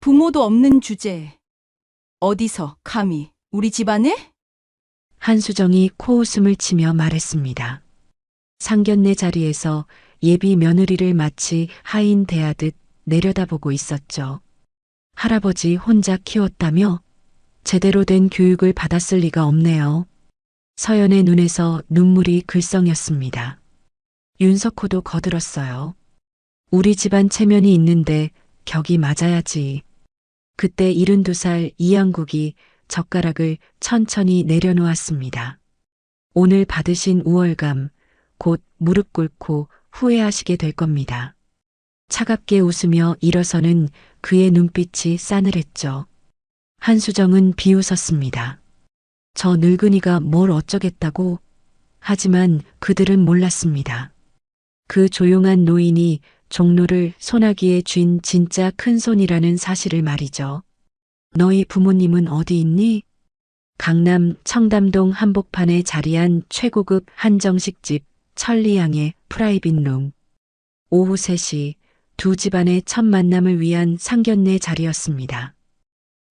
부모도 없는 주제에 어디서 감히 우리 집안에? 한수정이 코웃음을 치며 말했습니다. 상견례 자리에서 예비 며느리를 마치 하인 대하듯 내려다보고 있었죠. 할아버지 혼자 키웠다며 제대로 된 교육을 받았을 리가 없네요. 서연의 눈에서 눈물이 글썽였습니다. 윤석호도 거들었어요. 우리 집안 체면이 있는데 격이 맞아야지. 그때 72살 이양국이 젓가락을 천천히 내려놓았습니다. 오늘 받으신 우월감, 곧 무릎 꿇고 후회하시게 될 겁니다. 차갑게 웃으며 일어서는 그의 눈빛이 싸늘했죠. 한수정은 비웃었습니다. 저 늙은이가 뭘 어쩌겠다고. 하지만 그들은 몰랐습니다. 그 조용한 노인이 종로를 소나기에 쥔 진짜 큰손이라는 사실을 말이죠. 너희 부모님은 어디 있니? 강남 청담동 한복판에 자리한 최고급 한정식집 천리양의 프라이빗룸. 오후 3시 두 집안의 첫 만남을 위한 상견례 자리였습니다.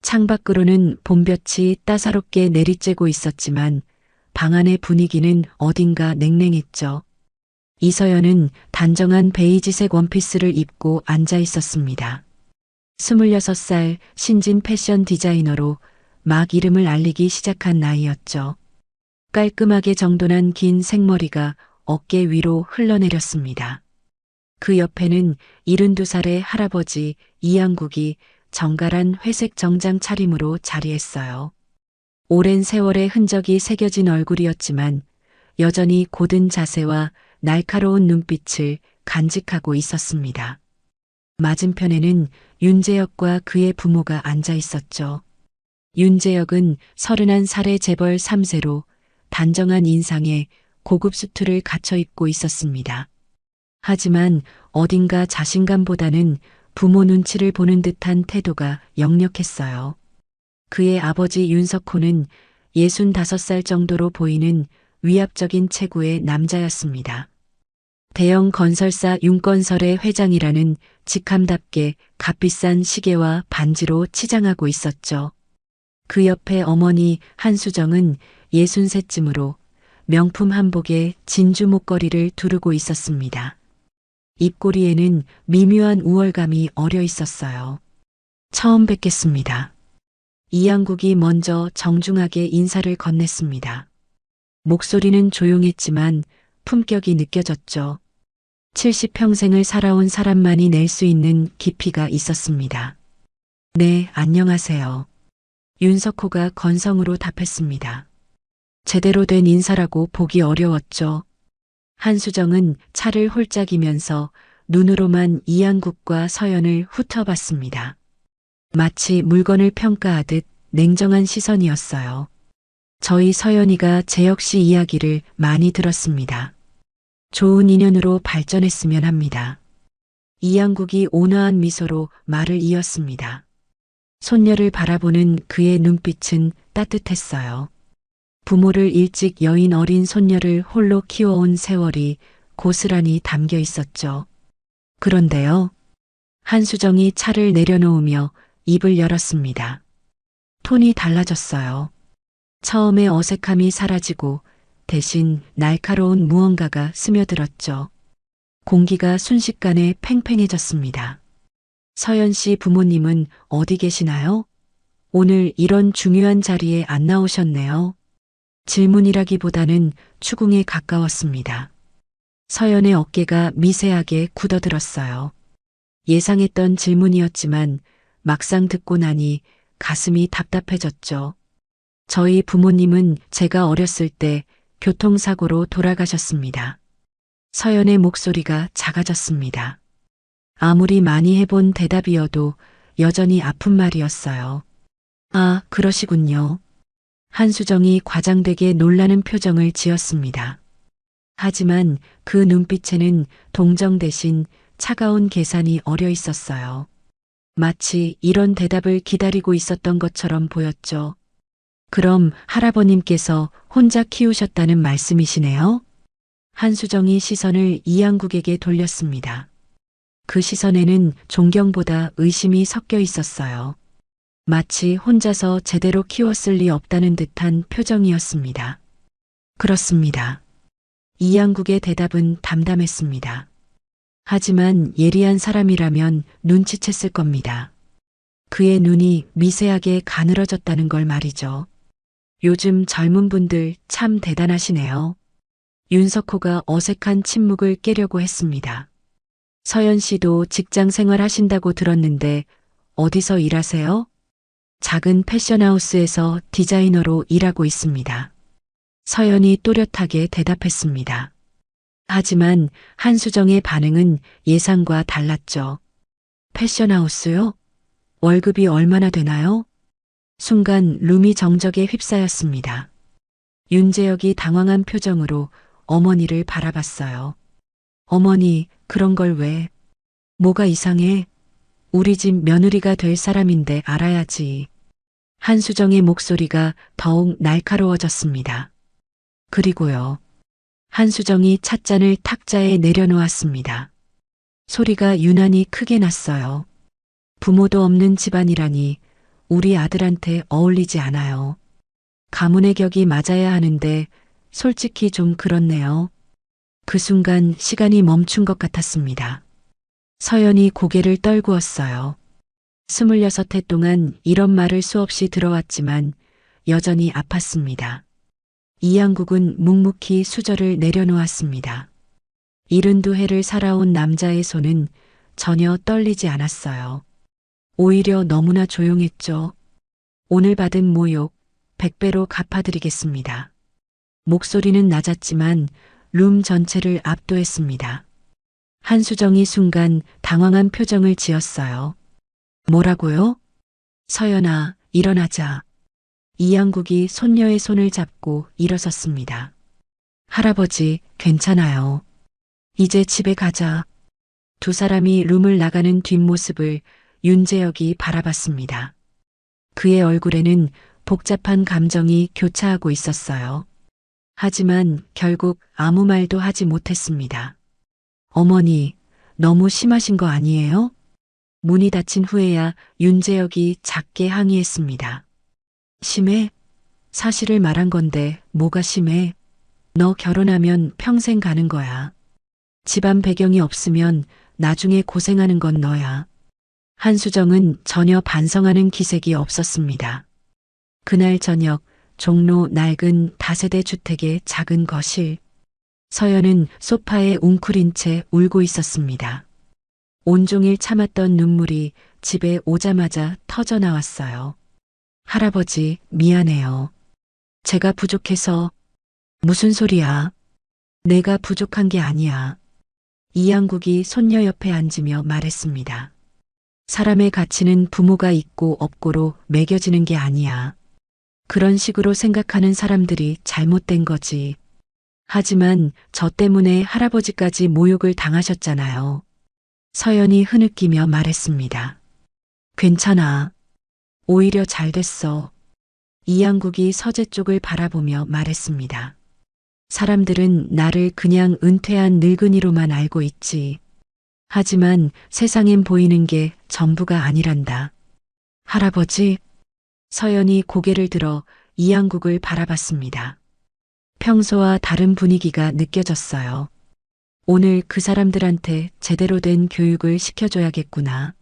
창밖으로는 봄볕이 따사롭게 내리쬐고 있었지만 방 안의 분위기는 어딘가 냉랭했죠. 이서연은 단정한 베이지색 원피스를 입고 앉아 있었습니다. 26살 신진 패션 디자이너로 막 이름을 알리기 시작한 나이였죠. 깔끔하게 정돈한 긴 생머리가 어깨 위로 흘러내렸습니다. 그 옆에는 72살의 할아버지 이양국이 정갈한 회색 정장 차림으로 자리했어요. 오랜 세월의 흔적이 새겨진 얼굴이었지만 여전히 고든 자세와 날카로운 눈빛을 간직하고 있었습니다. 맞은편에는 윤재혁과 그의 부모가 앉아 있었죠. 윤재혁은 31살의 재벌 3세로 단정한 인상에 고급 수트를 갖춰 입고 있었습니다. 하지만 어딘가 자신감보다는 부모 눈치를 보는 듯한 태도가 역력했어요. 그의 아버지 윤석호는 65살 정도로 보이는 위압적인 체구의 남자였습니다. 대형 건설사 윤건설의 회장이라는 직함답게 값비싼 시계와 반지로 치장하고 있었죠. 그 옆에 어머니 한수정은 63쯤으로 명품 한복에 진주 목걸이를 두르고 있었습니다. 입꼬리에는 미묘한 우월감이 어려 있었어요. 처음 뵙겠습니다. 이양국이 먼저 정중하게 인사를 건넸습니다. 목소리는 조용했지만 품격이 느껴졌죠. 70평생을 살아온 사람만이 낼 수 있는 깊이가 있었습니다. 네, 안녕하세요. 윤석호가 건성으로 답했습니다. 제대로 된 인사라고 보기 어려웠죠. 한수정은 차를 홀짝이면서 눈으로만 이양국과 서연을 훑어봤습니다. 마치 물건을 평가하듯 냉정한 시선이었어요. 저희 서연이가 재혁 씨 이야기를 많이 들었습니다. 좋은 인연으로 발전했으면 합니다. 이양국이 온화한 미소로 말을 이었습니다. 손녀를 바라보는 그의 눈빛은 따뜻했어요. 부모를 일찍 여인 어린 손녀를 홀로 키워온 세월이 고스란히 담겨 있었죠. 그런데요. 한수정이 차를 내려놓으며 입을 열었습니다. 톤이 달라졌어요. 처음에 어색함이 사라지고 대신 날카로운 무언가가 스며들었죠. 공기가 순식간에 팽팽해졌습니다. 서연 씨 부모님은 어디 계시나요? 오늘 이런 중요한 자리에 안 나오셨네요. 질문이라기보다는 추궁에 가까웠습니다. 서연의 어깨가 미세하게 굳어들었어요. 예상했던 질문이었지만 막상 듣고 나니 가슴이 답답해졌죠. 저희 부모님은 제가 어렸을 때 교통사고로 돌아가셨습니다. 서연의 목소리가 작아졌습니다. 아무리 많이 해본 대답이어도 여전히 아픈 말이었어요. 아, 그러시군요. 한수정이 과장되게 놀라는 표정을 지었습니다. 하지만 그 눈빛에는 동정 대신 차가운 계산이 어려 있었어요. 마치 이런 대답을 기다리고 있었던 것처럼 보였죠. 그럼 할아버님께서 혼자 키우셨다는 말씀이시네요? 한수정이 시선을 이양국에게 돌렸습니다. 그 시선에는 존경보다 의심이 섞여 있었어요. 마치 혼자서 제대로 키웠을 리 없다는 듯한 표정이었습니다. 그렇습니다. 이양국의 대답은 담담했습니다. 하지만 예리한 사람이라면 눈치챘을 겁니다. 그의 눈이 미세하게 가늘어졌다는 걸 말이죠. 요즘 젊은 분들 참 대단하시네요. 윤석호가 어색한 침묵을 깨려고 했습니다. 서연 씨도 직장 생활 하신다고 들었는데 어디서 일하세요? 작은 패션하우스에서 디자이너로 일하고 있습니다. 서연이 또렷하게 대답했습니다. 하지만 한수정의 반응은 예상과 달랐죠. 패션하우스요? 월급이 얼마나 되나요? 순간 룸이 정적에 휩싸였습니다. 윤재혁이 당황한 표정으로 어머니를 바라봤어요. 어머니, 그런 걸 왜? 뭐가 이상해? 우리 집 며느리가 될 사람인데 알아야지. 한수정의 목소리가 더욱 날카로워졌습니다. 그리고요. 한수정이 찻잔을 탁자에 내려놓았습니다. 소리가 유난히 크게 났어요. 부모도 없는 집안이라니 우리 아들한테 어울리지 않아요. 가문의 격이 맞아야 하는데 솔직히 좀 그렇네요. 그 순간 시간이 멈춘 것 같았습니다. 서연이 고개를 떨구었어요. 26해 동안 이런 말을 수없이 들어왔지만 여전히 아팠습니다. 이양국은 묵묵히 수저를 내려놓았습니다. 72해를 살아온 남자의 손은 전혀 떨리지 않았어요. 오히려 너무나 조용했죠. 오늘 받은 모욕 100배로 갚아드리겠습니다. 목소리는 낮았지만 룸 전체를 압도했습니다. 한수정이 순간 당황한 표정을 지었어요. 뭐라고요? 서연아, 일어나자. 이양국이 손녀의 손을 잡고 일어섰습니다. 할아버지, 괜찮아요. 이제 집에 가자. 두 사람이 룸을 나가는 뒷모습을 윤재혁이 바라봤습니다. 그의 얼굴에는 복잡한 감정이 교차하고 있었어요. 하지만 결국 아무 말도 하지 못했습니다. 어머니, 너무 심하신 거 아니에요? 문이 닫힌 후에야 윤재혁이 작게 항의했습니다. 심해? 사실을 말한 건데 뭐가 심해? 너 결혼하면 평생 가는 거야. 집안 배경이 없으면 나중에 고생하는 건 너야. 한수정은 전혀 반성하는 기색이 없었습니다. 그날 저녁 종로 낡은 다세대 주택의 작은 거실. 서연은 소파에 웅크린 채 울고 있었습니다. 온종일 참았던 눈물이 집에 오자마자 터져 나왔어요. 할아버지, 미안해요. 제가 부족해서. 무슨 소리야? 내가 부족한 게 아니야. 이양국이 손녀 옆에 앉으며 말했습니다. 사람의 가치는 부모가 있고 없고로 매겨지는 게 아니야. 그런 식으로 생각하는 사람들이 잘못된 거지. 하지만 저 때문에 할아버지까지 모욕을 당하셨잖아요. 서연이 흐느끼며 말했습니다. 괜찮아. 오히려 잘 됐어. 이양국이 서재 쪽을 바라보며 말했습니다. 사람들은 나를 그냥 은퇴한 늙은이로만 알고 있지. 하지만 세상엔 보이는 게 전부가 아니란다. 할아버지? 서연이 고개를 들어 이양국을 바라봤습니다. 평소와 다른 분위기가 느껴졌어요. 오늘 그 사람들한테 제대로 된 교육을 시켜줘야겠구나.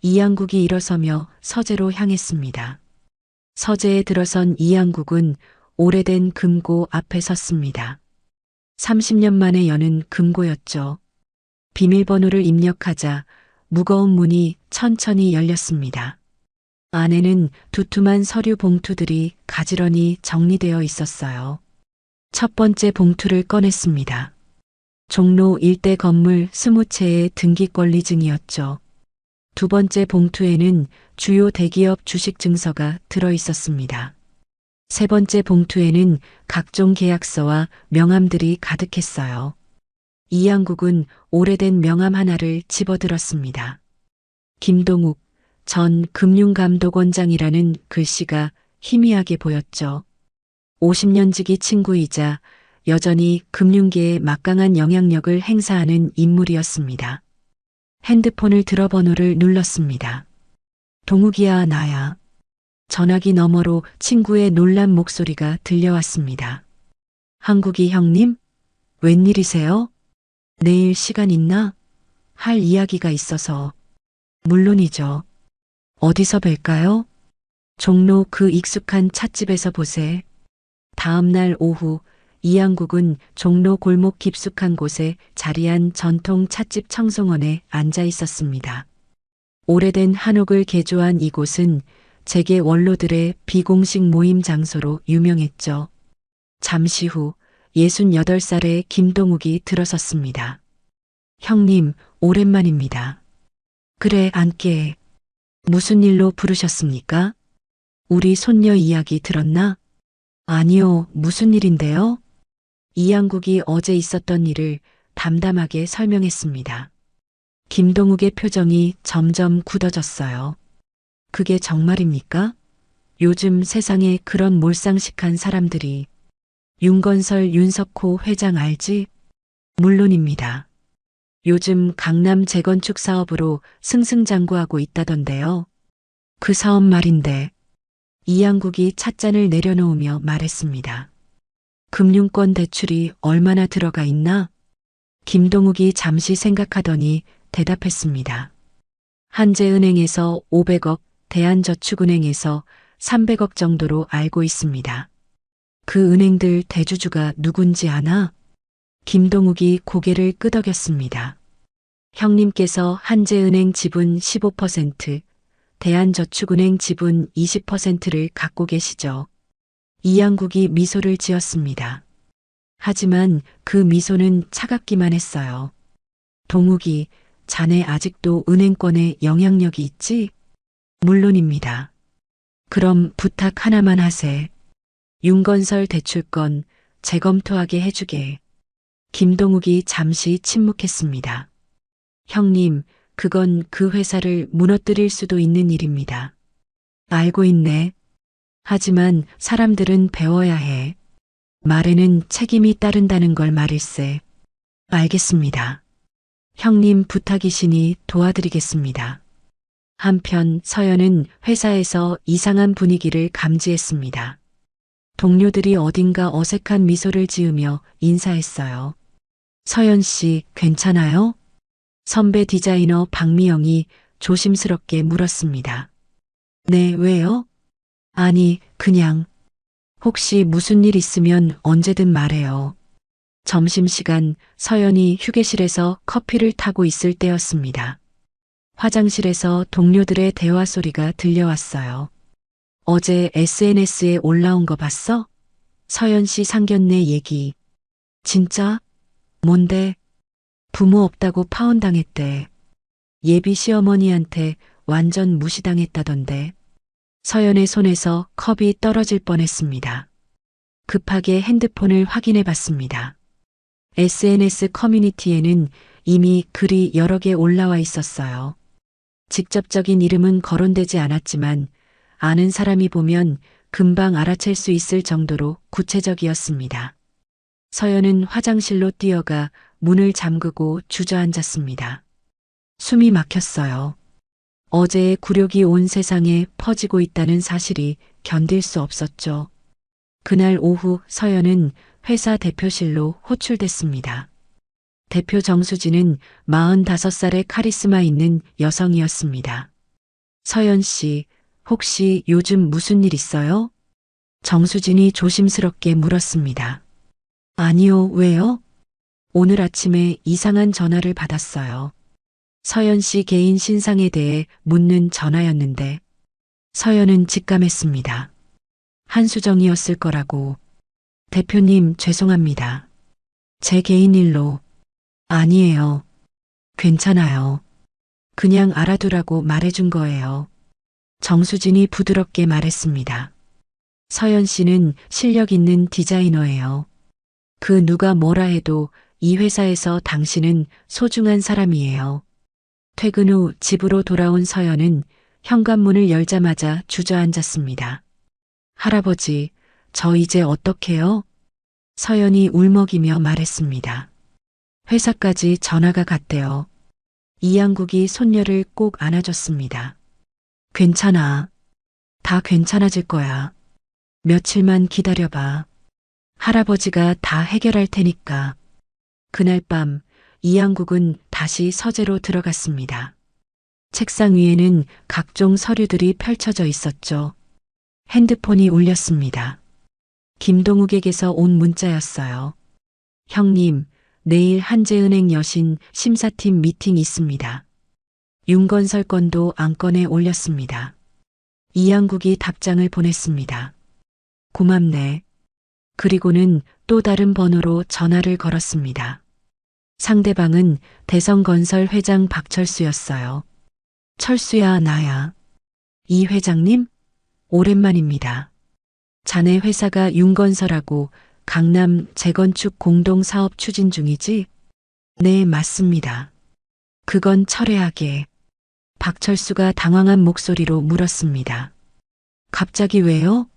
이양국이 일어서며 서재로 향했습니다. 서재에 들어선 이양국은 오래된 금고 앞에 섰습니다. 30년 만에 여는 금고였죠. 비밀번호를 입력하자 무거운 문이 천천히 열렸습니다. 안에는 두툼한 서류 봉투들이 가지런히 정리되어 있었어요. 첫 번째 봉투를 꺼냈습니다. 종로 일대 건물 20채의 등기권리증이었죠. 두 번째 봉투에는 주요 대기업 주식 증서가 들어 있었습니다. 세 번째 봉투에는 각종 계약서와 명함들이 가득했어요. 이양국은 오래된 명함 하나를 집어들었습니다. 김동욱 전 금융감독원장이라는 글씨가 희미하게 보였죠. 50년 지기 친구이자 여전히 금융계에 막강한 영향력을 행사하는 인물이었습니다. 핸드폰을 들어 번호를 눌렀습니다. 동욱이야, 나야. 전화기 너머로 친구의 놀란 목소리가 들려왔습니다. 한국이 형님? 웬일이세요? 내일 시간 있나? 할 이야기가 있어서. 물론이죠. 어디서 뵐까요? 종로 그 익숙한 찻집에서 보세. 다음 날 오후 이양국은 종로 골목 깊숙한 곳에 자리한 전통 찻집 청송원에 앉아 있었습니다. 오래된 한옥을 개조한 이곳은 재계 원로들의 비공식 모임 장소로 유명했죠. 잠시 후 68살의 김동욱이 들어섰습니다. 형님, 오랜만입니다. 그래, 앉게. 무슨 일로 부르셨습니까? 우리 손녀 이야기 들었나? 아니요, 무슨 일인데요? 이양국이 어제 있었던 일을 담담하게 설명했습니다. 김동욱의 표정이 점점 굳어졌어요. 그게 정말입니까? 요즘 세상에 그런 몰상식한 사람들이. 윤건설 윤석호 회장 알지? 물론입니다. 요즘 강남 재건축 사업으로 승승장구하고 있다던데요. 그 사업 말인데. 이양국이 찻잔을 내려놓으며 말했습니다. 금융권 대출이 얼마나 들어가 있나? 김동욱이 잠시 생각하더니 대답했습니다. 한재은행에서 500억, 대한저축은행에서 300억 정도로 알고 있습니다. 그 은행들 대주주가 누군지 아나? 김동욱이 고개를 끄덕였습니다. 형님께서 한재은행 지분 15%, 대한저축은행 지분 20%를 갖고 계시죠. 이양국이 미소를 지었습니다. 하지만 그 미소는 차갑기만 했어요. 동욱이, 자네 아직도 은행권에 영향력이 있지? 물론입니다. 그럼 부탁 하나만 하세. 윤건설 대출권 재검토하게 해주게. 김동욱이 잠시 침묵했습니다. 형님, 그건 그 회사를 무너뜨릴 수도 있는 일입니다. 알고 있네. 하지만 사람들은 배워야 해. 말에는 책임이 따른다는 걸 말일세. 알겠습니다. 형님 부탁이시니 도와드리겠습니다. 한편 서연은 회사에서 이상한 분위기를 감지했습니다. 동료들이 어딘가 어색한 미소를 지으며 인사했어요. 서연 씨, 괜찮아요? 선배 디자이너 박미영이 조심스럽게 물었습니다. 네, 왜요? 아니, 그냥. 혹시 무슨 일 있으면 언제든 말해요. 점심시간 서연이 휴게실에서 커피를 타고 있을 때였습니다. 화장실에서 동료들의 대화 소리가 들려왔어요. 어제 SNS에 올라온 거 봤어? 서연 씨 상견례 얘기. 진짜? 뭔데? 부모 없다고 파혼당했대. 예비 시어머니한테 완전 무시당했다던데. 서연의 손에서 컵이 떨어질 뻔했습니다. 급하게 핸드폰을 확인해 봤습니다. SNS 커뮤니티에는 이미 글이 여러 개 올라와 있었어요. 직접적인 이름은 거론되지 않았지만 아는 사람이 보면 금방 알아챌 수 있을 정도로 구체적이었습니다. 서연은 화장실로 뛰어가 문을 잠그고 주저앉았습니다. 숨이 막혔어요. 어제의 굴욕이 온 세상에 퍼지고 있다는 사실이 견딜 수 없었죠. 그날 오후 서연은 회사 대표실로 호출됐습니다. 대표 정수진은 45살의 카리스마 있는 여성이었습니다. 서연 씨, 혹시 요즘 무슨 일 있어요? 정수진이 조심스럽게 물었습니다. 아니요, 왜요? 오늘 아침에 이상한 전화를 받았어요. 서연 씨 개인 신상에 대해 묻는 전화였는데 서연은 직감했습니다. 한수정이었을 거라고. 대표님, 죄송합니다. 제 개인 일로. 아니에요. 괜찮아요. 그냥 알아두라고 말해준 거예요. 정수진이 부드럽게 말했습니다. 서연 씨는 실력 있는 디자이너예요. 그 누가 뭐라 해도 이 회사에서 당신은 소중한 사람이에요. 퇴근 후 집으로 돌아온 서연은 현관문을 열자마자 주저앉았습니다. 할아버지, 저 이제 어떡해요? 서연이 울먹이며 말했습니다. 회사까지 전화가 갔대요. 이양국이 손녀를 꼭 안아줬습니다. 괜찮아. 다 괜찮아질 거야. 며칠만 기다려봐. 할아버지가 다 해결할 테니까. 그날 밤 이양국은 다시 서재로 들어갔습니다. 책상 위에는 각종 서류들이 펼쳐져 있었죠. 핸드폰이 울렸습니다. 김동욱에게서 온 문자였어요. 형님, 내일 한재은행 여신 심사팀 미팅 있습니다. 윤건설 건도 안건에 올렸습니다. 이양국이 답장을 보냈습니다. 고맙네. 그리고는 또 다른 번호로 전화를 걸었습니다. 상대방은 대성건설 회장 박철수였어요. 철수야, 나야. 이 회장님? 오랜만입니다. 자네 회사가 윤건설하고 강남 재건축 공동사업 추진 중이지? 네, 맞습니다. 그건 철회하게. 박철수가 당황한 목소리로 물었습니다. 갑자기 왜요?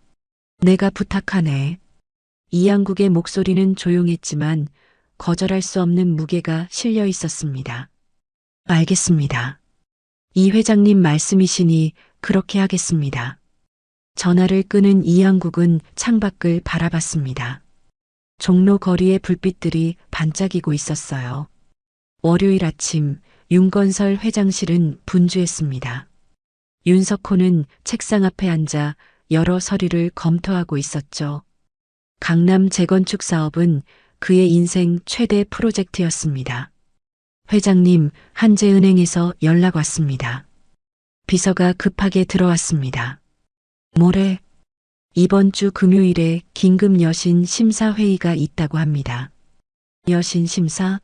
내가 부탁하네. 이양국의 목소리는 조용했지만 거절할 수 없는 무게가 실려 있었습니다. 알겠습니다. 이 회장님 말씀이시니 그렇게 하겠습니다. 전화를 끊은 이양국은 창밖을 바라봤습니다. 종로 거리의 불빛들이 반짝이고 있었어요. 월요일 아침 윤건설 회장실은 분주했습니다. 윤석호는 책상 앞에 앉아 여러 서류를 검토하고 있었죠. 강남 재건축 사업은 그의 인생 최대 프로젝트였습니다. 회장님, 한재은행에서 연락 왔습니다. 비서가 급하게 들어왔습니다. 뭐래? 이번 주 금요일에 긴급 여신 심사회의가 있다고 합니다. 여신 심사?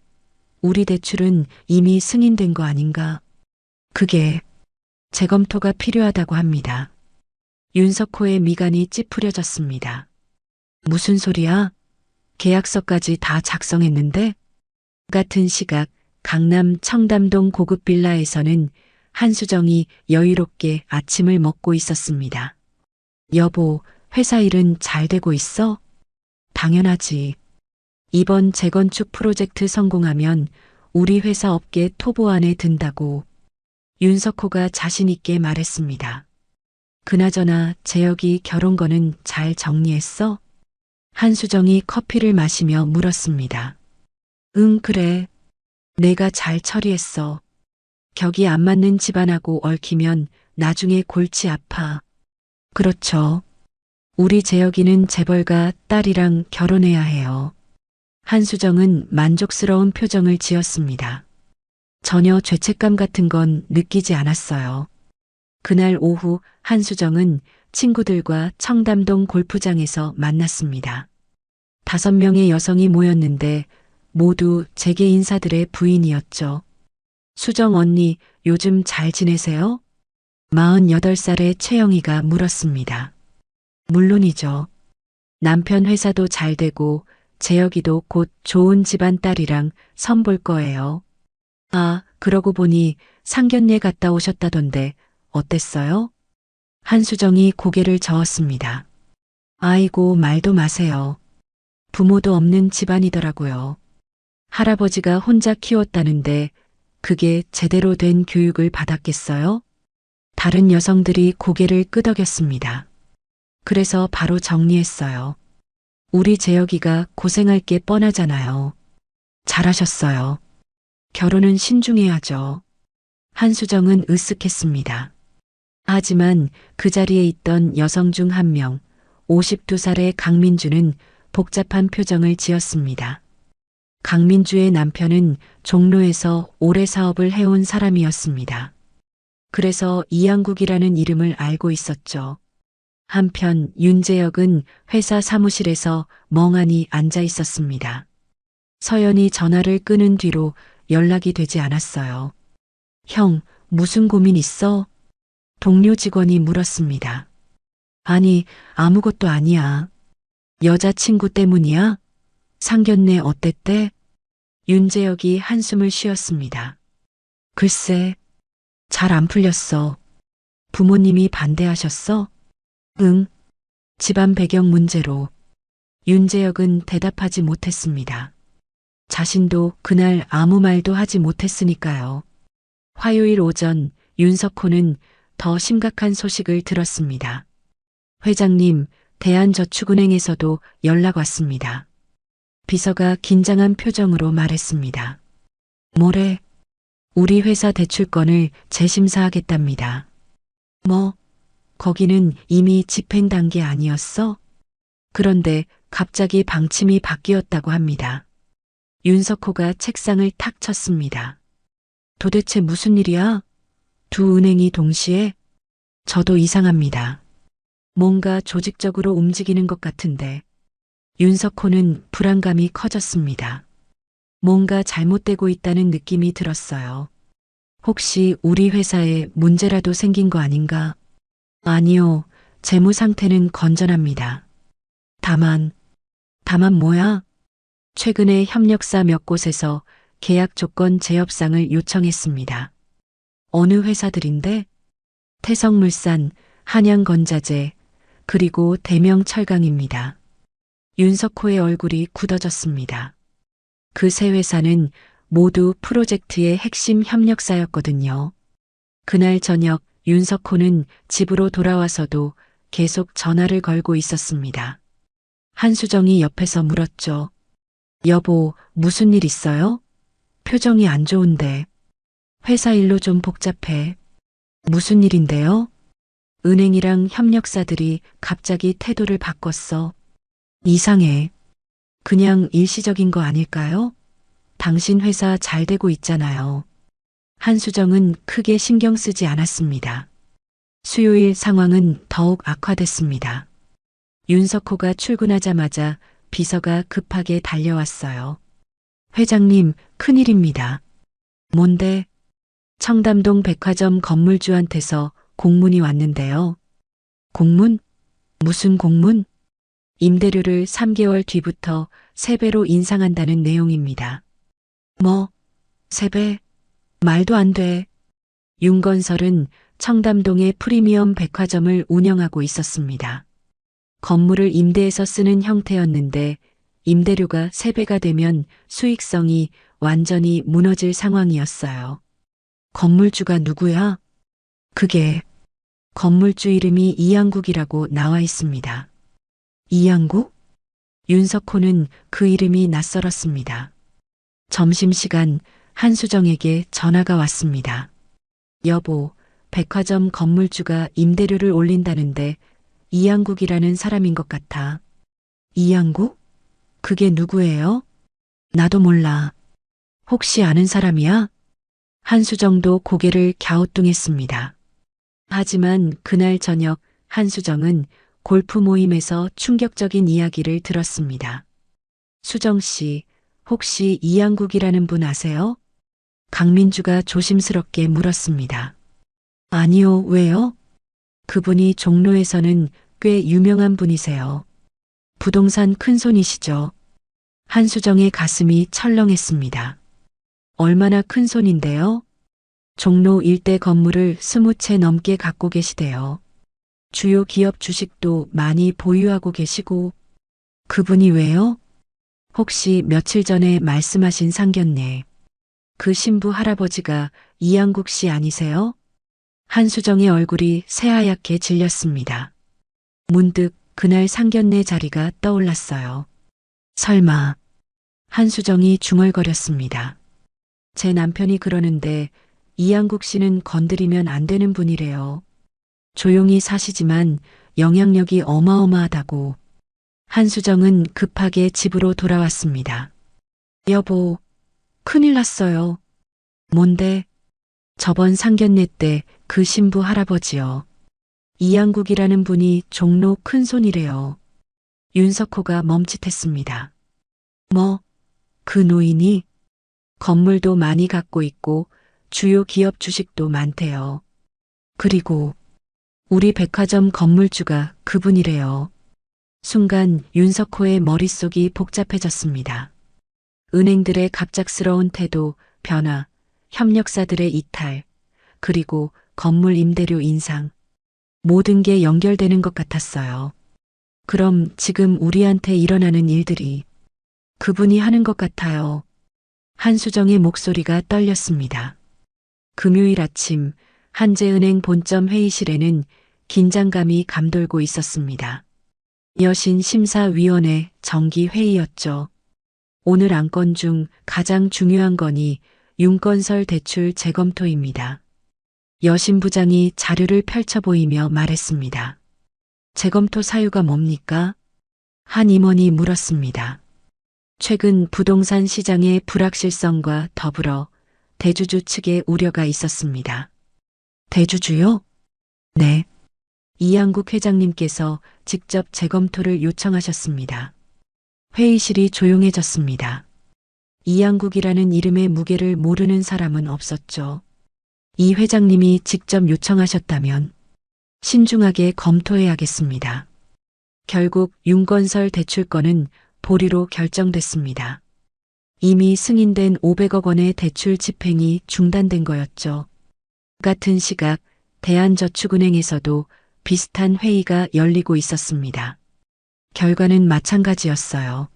우리 대출은 이미 승인된 거 아닌가? 그게 재검토가 필요하다고 합니다. 윤석호의 미간이 찌푸려졌습니다. 무슨 소리야? 계약서까지 다 작성했는데? 같은 시각 강남 청담동 고급 빌라에서는 한수정이 여유롭게 아침을 먹고 있었습니다. 여보, 회사 일은 잘 되고 있어? 당연하지. 이번 재건축 프로젝트 성공하면 우리 회사 업계 토보 안에 든다고 윤석호가 자신 있게 말했습니다. 그나저나 재혁이 결혼거는 잘 정리했어? 한수정이 커피를 마시며 물었습니다. 응, 그래. 내가 잘 처리했어. 격이 안 맞는 집안하고 얽히면 나중에 골치 아파. 그렇죠. 우리 재혁이는 재벌가 딸이랑 결혼해야 해요. 한수정은 만족스러운 표정을 지었습니다. 전혀 죄책감 같은 건 느끼지 않았어요. 그날 오후 한수정은 친구들과 청담동 골프장에서 만났습니다. 5명의 여성이 모였는데 모두 재계 인사들의 부인이었죠. 수정 언니, 요즘 잘 지내세요? 48살의 채영이가 물었습니다. 물론이죠. 남편 회사도 잘 되고 재혁이도 곧 좋은 집안 딸이랑 선볼 거예요. 아, 그러고 보니 상견례 갔다 오셨다던데 어땠어요? 한수정이 고개를 저었습니다. 아이고, 말도 마세요. 부모도 없는 집안이더라고요. 할아버지가 혼자 키웠다는데 그게 제대로 된 교육을 받았겠어요? 다른 여성들이 고개를 끄덕였습니다. 그래서 바로 정리했어요. 우리 재혁이가 고생할 게 뻔하잖아요. 잘하셨어요. 결혼은 신중해야죠. 한수정은 으쓱했습니다. 하지만 그 자리에 있던 여성 중 한 명, 52살의 강민주는 복잡한 표정을 지었습니다. 강민주의 남편은 종로에서 오래 사업을 해온 사람이었습니다. 그래서 이양국이라는 이름을 알고 있었죠. 한편 윤재혁은 회사 사무실에서 멍하니 앉아 있었습니다. 서연이 전화를 끊은 뒤로 연락이 되지 않았어요. 형, 무슨 고민 있어? 동료 직원이 물었습니다. 아니, 아무것도 아니야. 여자친구 때문이야? 상견례 어땠대? 윤재혁이 한숨을 쉬었습니다. 글쎄, 잘 안 풀렸어. 부모님이 반대하셨어? 응. 집안 배경 문제로. 윤재혁은 대답하지 못했습니다. 자신도 그날 아무 말도 하지 못했으니까요. 화요일 오전 윤석호는 더 심각한 소식을 들었습니다. 회장님, 대한저축은행에서도 연락 왔습니다. 비서가 긴장한 표정으로 말했습니다. 뭐래? 우리 회사 대출건을 재심사하겠답니다. 뭐, 거기는 이미 집행 단계 아니었어? 그런데 갑자기 방침이 바뀌었다고 합니다. 윤석호가 책상을 탁 쳤습니다. 도대체 무슨 일이야? 두 은행이 동시에? 저도 이상합니다. 뭔가 조직적으로 움직이는 것 같은데. 윤석호는 불안감이 커졌습니다. 뭔가 잘못되고 있다는 느낌이 들었어요. 혹시 우리 회사에 문제라도 생긴 거 아닌가? 아니요, 재무 상태는 건전합니다. 다만 뭐야? 최근에 협력사 몇 곳에서 계약 조건 재협상을 요청했습니다. 어느 회사들인데? 태성물산, 한양건자재, 그리고 대명철강입니다. 윤석호의 얼굴이 굳어졌습니다. 그 세 회사는 모두 프로젝트의 핵심 협력사였거든요. 그날 저녁 윤석호는 집으로 돌아와서도 계속 전화를 걸고 있었습니다. 한수정이 옆에서 물었죠. 여보, 무슨 일 있어요? 표정이 안 좋은데. 회사 일로 좀 복잡해. 무슨 일인데요? 은행이랑 협력사들이 갑자기 태도를 바꿨어. 이상해. 그냥 일시적인 거 아닐까요? 당신 회사 잘 되고 있잖아요. 한수정은 크게 신경 쓰지 않았습니다. 수요일 상황은 더욱 악화됐습니다. 윤석호가 출근하자마자 비서가 급하게 달려왔어요. 회장님, 큰일입니다. 뭔데? 청담동 백화점 건물주한테서 공문이 왔는데요. 공문? 무슨 공문? 임대료를 3개월 뒤부터 3배로 인상한다는 내용입니다. 뭐? 3배? 말도 안 돼. 윤건설은 청담동의 프리미엄 백화점을 운영하고 있었습니다. 건물을 임대해서 쓰는 형태였는데 임대료가 3배가 되면 수익성이 완전히 무너질 상황이었어요. 건물주가 누구야? 그게 건물주 이름이 이양국이라고 나와 있습니다. 이양국? 윤석호는 그 이름이 낯설었습니다. 점심시간 한수정에게 전화가 왔습니다. 여보, 백화점 건물주가 임대료를 올린다는데 이양국이라는 사람인 것 같아. 이양국? 그게 누구예요? 나도 몰라. 혹시 아는 사람이야? 한수정도 고개를 갸우뚱했습니다. 하지만 그날 저녁 한수정은 골프 모임에서 충격적인 이야기를 들었습니다. 수정 씨, 혹시 이양국이라는 분 아세요? 강민주가 조심스럽게 물었습니다. 아니요, 왜요? 그분이 종로에서는 꽤 유명한 분이세요. 부동산 큰손이시죠. 한수정의 가슴이 철렁했습니다. 얼마나 큰 손인데요? 종로 일대 건물을 20채 넘게 갖고 계시대요. 주요 기업 주식도 많이 보유하고 계시고. 그분이 왜요? 혹시 며칠 전에 말씀하신 상견례. 그 신부 할아버지가 이양국 씨 아니세요? 한수정의 얼굴이 새하얗게 질렸습니다. 문득 그날 상견례 자리가 떠올랐어요. 설마. 한수정이 중얼거렸습니다. 제 남편이 그러는데 이양국 씨는 건드리면 안 되는 분이래요. 조용히 사시지만 영향력이 어마어마하다고. 한수정은 급하게 집으로 돌아왔습니다. 여보, 큰일 났어요. 뭔데? 저번 상견례 때 그 신부 할아버지요. 이양국이라는 분이 종로 큰손이래요. 윤석호가 멈칫했습니다. 뭐? 그 노인이? 건물도 많이 갖고 있고 주요 기업 주식도 많대요. 그리고 우리 백화점 건물주가 그분이래요. 순간 윤석호의 머릿속이 복잡해졌습니다. 은행들의 갑작스러운 태도, 변화, 협력사들의 이탈, 그리고 건물 임대료 인상. 모든 게 연결되는 것 같았어요. 그럼 지금 우리한테 일어나는 일들이 그분이 하는 것 같아요. 한수정의 목소리가 떨렸습니다. 금요일 아침 한재은행 본점 회의실에는 긴장감이 감돌고 있었습니다. 여신 심사위원회 정기 회의였죠. 오늘 안건 중 가장 중요한 건이 윤건설 대출 재검토입니다. 여신 부장이 자료를 펼쳐 보이며 말했습니다. 재검토 사유가 뭡니까? 한 임원이 물었습니다. 최근 부동산 시장의 불확실성과 더불어 대주주 측의 우려가 있었습니다. 대주주요? 네. 이양국 회장님께서 직접 재검토를 요청하셨습니다. 회의실이 조용해졌습니다. 이양국이라는 이름의 무게를 모르는 사람은 없었죠. 이 회장님이 직접 요청하셨다면 신중하게 검토해야겠습니다. 결국 윤건설 대출건은 보류로 결정됐습니다. 이미 승인된 500억 원의 대출 집행이 중단된 거였죠. 같은 시각 대한저축은행에서도 비슷한 회의가 열리고 있었습니다. 결과는 마찬가지였어요.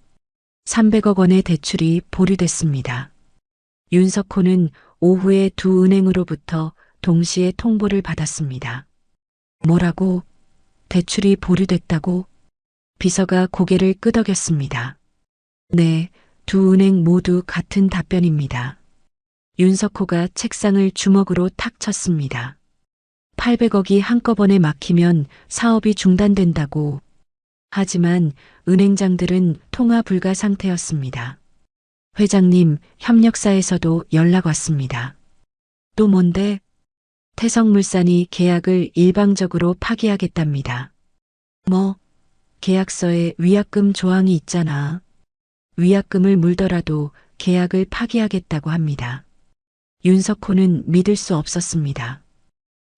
300억 원의 대출이 보류됐습니다. 윤석호는 오후에 두 은행으로부터 동시에 통보를 받았습니다. 뭐라고? 대출이 보류됐다고? 비서가 고개를 끄덕였습니다. 네, 두 은행 모두 같은 답변입니다. 윤석호가 책상을 주먹으로 탁 쳤습니다. 800억이 한꺼번에 막히면 사업이 중단된다고. 하지만 은행장들은 통화 불가 상태였습니다. 회장님, 협력사에서도 연락 왔습니다. 또 뭔데? 태성물산이 계약을 일방적으로 파기하겠답니다. 뭐? 계약서에 위약금 조항이 있잖아. 위약금을 물더라도 계약을 파기하겠다고 합니다. 윤석호는 믿을 수 없었습니다.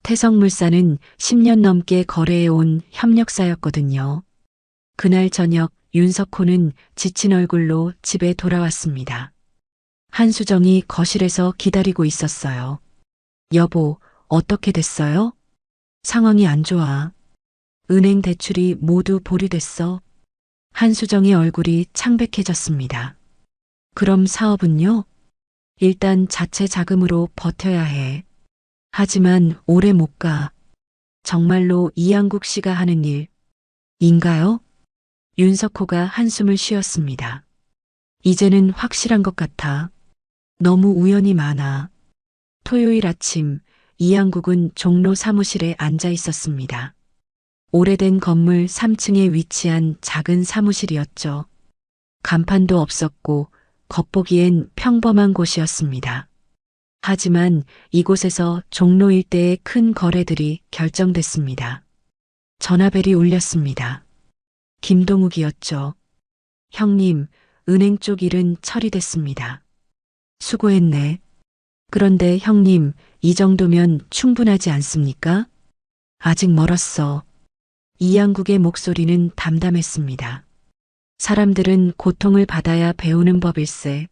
태성물산은 10년 넘게 거래해온 협력사였거든요. 그날 저녁 윤석호는 지친 얼굴로 집에 돌아왔습니다. 한수정이 거실에서 기다리고 있었어요. 여보, 어떻게 됐어요? 상황이 안 좋아. 은행 대출이 모두 보류됐어. 한수정의 얼굴이 창백해졌습니다. 그럼 사업은요? 일단 자체 자금으로 버텨야 해. 하지만 오래 못 가. 정말로 이양국 씨가 하는 일인가요? 윤석호가 한숨을 쉬었습니다. 이제는 확실한 것 같아. 너무 우연이 많아. 토요일 아침 이양국은 종로 사무실에 앉아 있었습니다. 오래된 건물 3층에 위치한 작은 사무실이었죠. 간판도 없었고 겉보기엔 평범한 곳이었습니다. 하지만 이곳에서 종로 일대의 큰 거래들이 결정됐습니다. 전화벨이 울렸습니다. 김동욱이었죠. 형님, 은행 쪽 일은 처리됐습니다. 수고했네. 그런데 형님, 이 정도면 충분하지 않습니까? 아직 멀었어. 이양국의 목소리는 담담했습니다. 사람들은 고통을 받아야 배우는 법일세.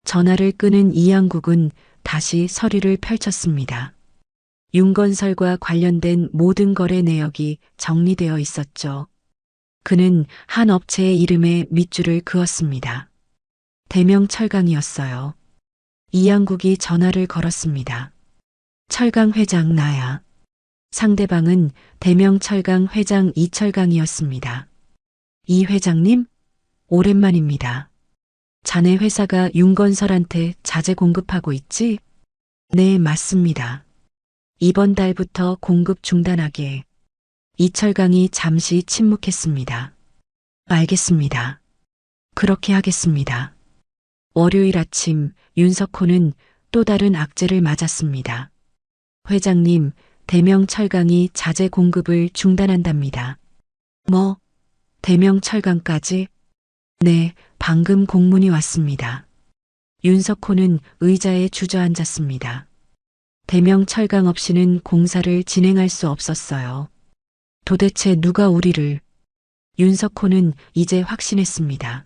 전화를 끄는 이양국은 다시 서류를 펼쳤습니다. 윤건설과 관련된 모든 거래 내역이 정리되어 있었죠. 그는 한 업체의 이름에 밑줄을 그었습니다. 대명철강이었어요. 이양국이 전화를 걸었습니다. 철강 회장 나야. 상대방은 대명철강 회장 이철강이었습니다. 이 회장님? 오랜만입니다. 자네 회사가 윤건설한테 자재 공급하고 있지? 네, 맞습니다. 이번 달부터 공급 중단하게. 이철강이 잠시 침묵했습니다. 알겠습니다. 그렇게 하겠습니다. 월요일 아침 윤석호는 또 다른 악재를 맞았습니다. 회장님, 대명철강이 자재 공급을 중단한답니다. 뭐? 대명철강까지? 네, 방금 공문이 왔습니다. 윤석호는 의자에 주저앉았습니다. 대명철강 없이는 공사를 진행할 수 없었어요. 도대체 누가 우리를? 윤석호는 이제 확신했습니다.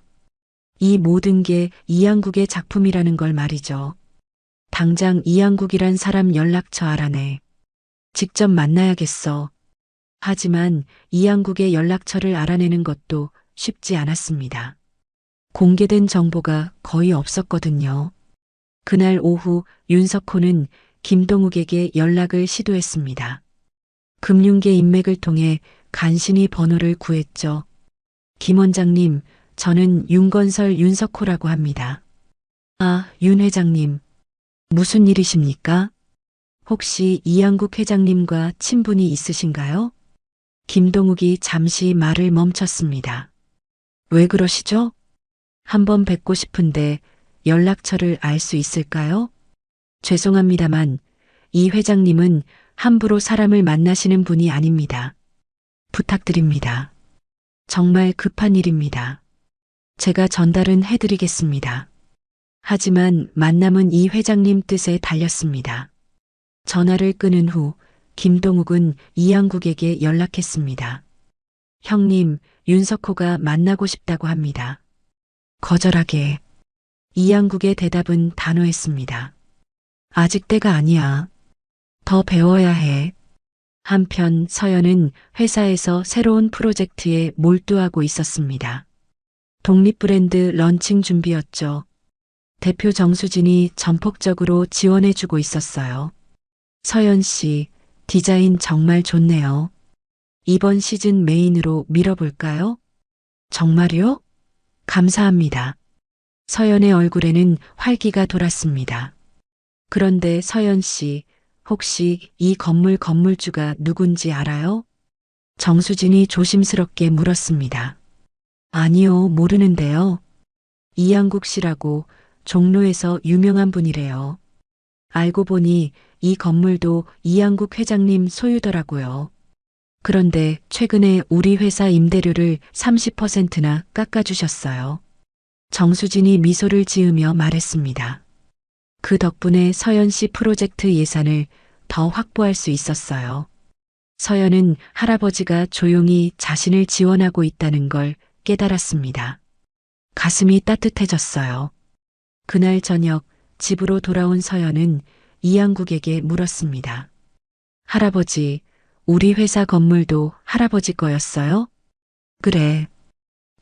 이 모든 게 이양국의 작품이라는 걸 말이죠. 당장 이양국이란 사람 연락처 알아내. 직접 만나야겠어. 하지만 이양국의 연락처를 알아내는 것도 쉽지 않았습니다. 공개된 정보가 거의 없었거든요. 그날 오후 윤석호는 김동욱에게 연락을 시도했습니다. 금융계 인맥을 통해 간신히 번호를 구했죠. 김 원장님, 저는 윤건설 윤석호라고 합니다. 아, 윤 회장님. 무슨 일이십니까? 혹시 이양국 회장님과 친분이 있으신가요? 김동욱이 잠시 말을 멈췄습니다. 왜 그러시죠? 한번 뵙고 싶은데 연락처를 알 수 있을까요? 죄송합니다만 이 회장님은 함부로 사람을 만나시는 분이 아닙니다. 부탁드립니다. 정말 급한 일입니다. 제가 전달은 해드리겠습니다. 하지만 만남은 이 회장님 뜻에 달렸습니다. 전화를 끊은 후 김동욱은 이양국에게 연락했습니다. 형님, 윤석호가 만나고 싶다고 합니다. 거절하게. 이양국의 대답은 단호했습니다. 아직 때가 아니야. 더 배워야 해. 한편 서연은 회사에서 새로운 프로젝트에 몰두하고 있었습니다. 독립 브랜드 런칭 준비였죠. 대표 정수진이 전폭적으로 지원해주고 있었어요. 서연 씨, 디자인 정말 좋네요. 이번 시즌 메인으로 밀어볼까요? 정말요? 감사합니다. 서연의 얼굴에는 활기가 돌았습니다. 그런데 서연 씨, 혹시 이 건물 건물주가 누군지 알아요? 정수진이 조심스럽게 물었습니다. 아니요, 모르는데요. 이양국 씨라고 종로에서 유명한 분이래요. 알고 보니 이 건물도 이양국 회장님 소유더라고요. 그런데 최근에 우리 회사 임대료를 30%나 깎아주셨어요. 정수진이 미소를 지으며 말했습니다. 그 덕분에 서연 씨 프로젝트 예산을 더 확보할 수 있었어요. 서연은 할아버지가 조용히 자신을 지원하고 있다는 걸 깨달았습니다. 가슴이 따뜻해졌어요. 그날 저녁 집으로 돌아온 서연은 이양국에게 물었습니다. 할아버지, 우리 회사 건물도 할아버지 거였어요? 그래.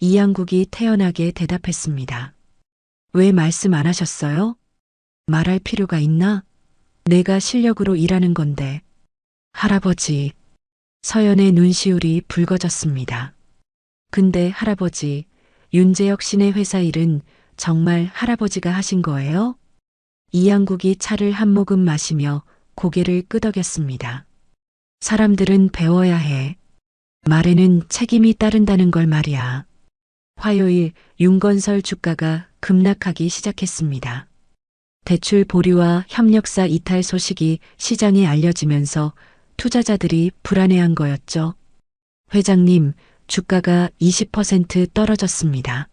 이양국이 태연하게 대답했습니다. 왜 말씀 안 하셨어요? 말할 필요가 있나? 내가 실력으로 일하는 건데. 할아버지. 서연의 눈시울이 붉어졌습니다. 근데 할아버지, 윤재혁 씨네 회사 일은 정말 할아버지가 하신 거예요? 이양국이 차를 한 모금 마시며 고개를 끄덕였습니다. 사람들은 배워야 해. 말에는 책임이 따른다는 걸 말이야. 화요일 윤건설 주가가 급락하기 시작했습니다. 대출 보류와 협력사 이탈 소식이 시장에 알려지면서 투자자들이 불안해한 거였죠. 회장님, 주가가 20% 떨어졌습니다.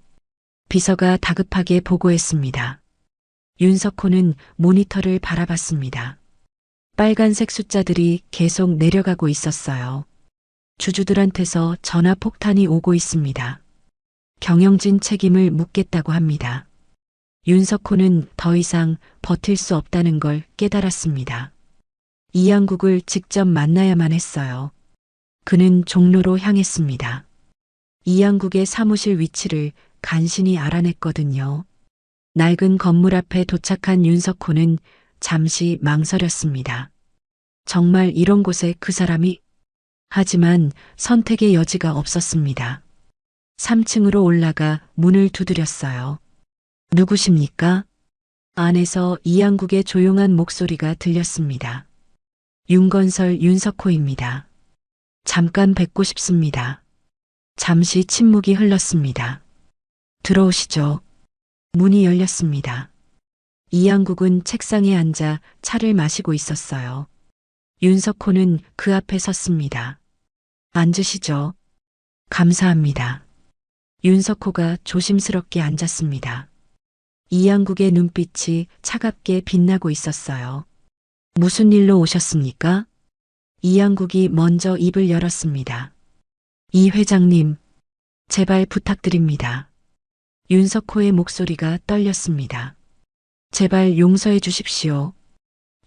비서가 다급하게 보고했습니다. 윤석호는 모니터를 바라봤습니다. 빨간색 숫자들이 계속 내려가고 있었어요. 주주들한테서 전화 폭탄이 오고 있습니다. 경영진 책임을 묻겠다고 합니다. 윤석호는 더 이상 버틸 수 없다는 걸 깨달았습니다. 이양국을 직접 만나야만 했어요. 그는 종로로 향했습니다. 이양국의 사무실 위치를 간신히 알아냈거든요. 낡은 건물 앞에 도착한 윤석호는 잠시 망설였습니다. 정말 이런 곳에 그 사람이? 하지만 선택의 여지가 없었습니다. 3층으로 올라가 문을 두드렸어요. 누구십니까? 안에서 이양국의 조용한 목소리가 들렸습니다. 윤건설 윤석호입니다. 잠깐 뵙고 싶습니다. 잠시 침묵이 흘렀습니다. 들어오시죠. 문이 열렸습니다. 이양국은 책상에 앉아 차를 마시고 있었어요. 윤석호는 그 앞에 섰습니다. 앉으시죠. 감사합니다. 윤석호가 조심스럽게 앉았습니다. 이양국의 눈빛이 차갑게 빛나고 있었어요. 무슨 일로 오셨습니까? 이양국이 먼저 입을 열었습니다. 이 회장님, 제발 부탁드립니다. 윤석호의 목소리가 떨렸습니다. 제발 용서해 주십시오.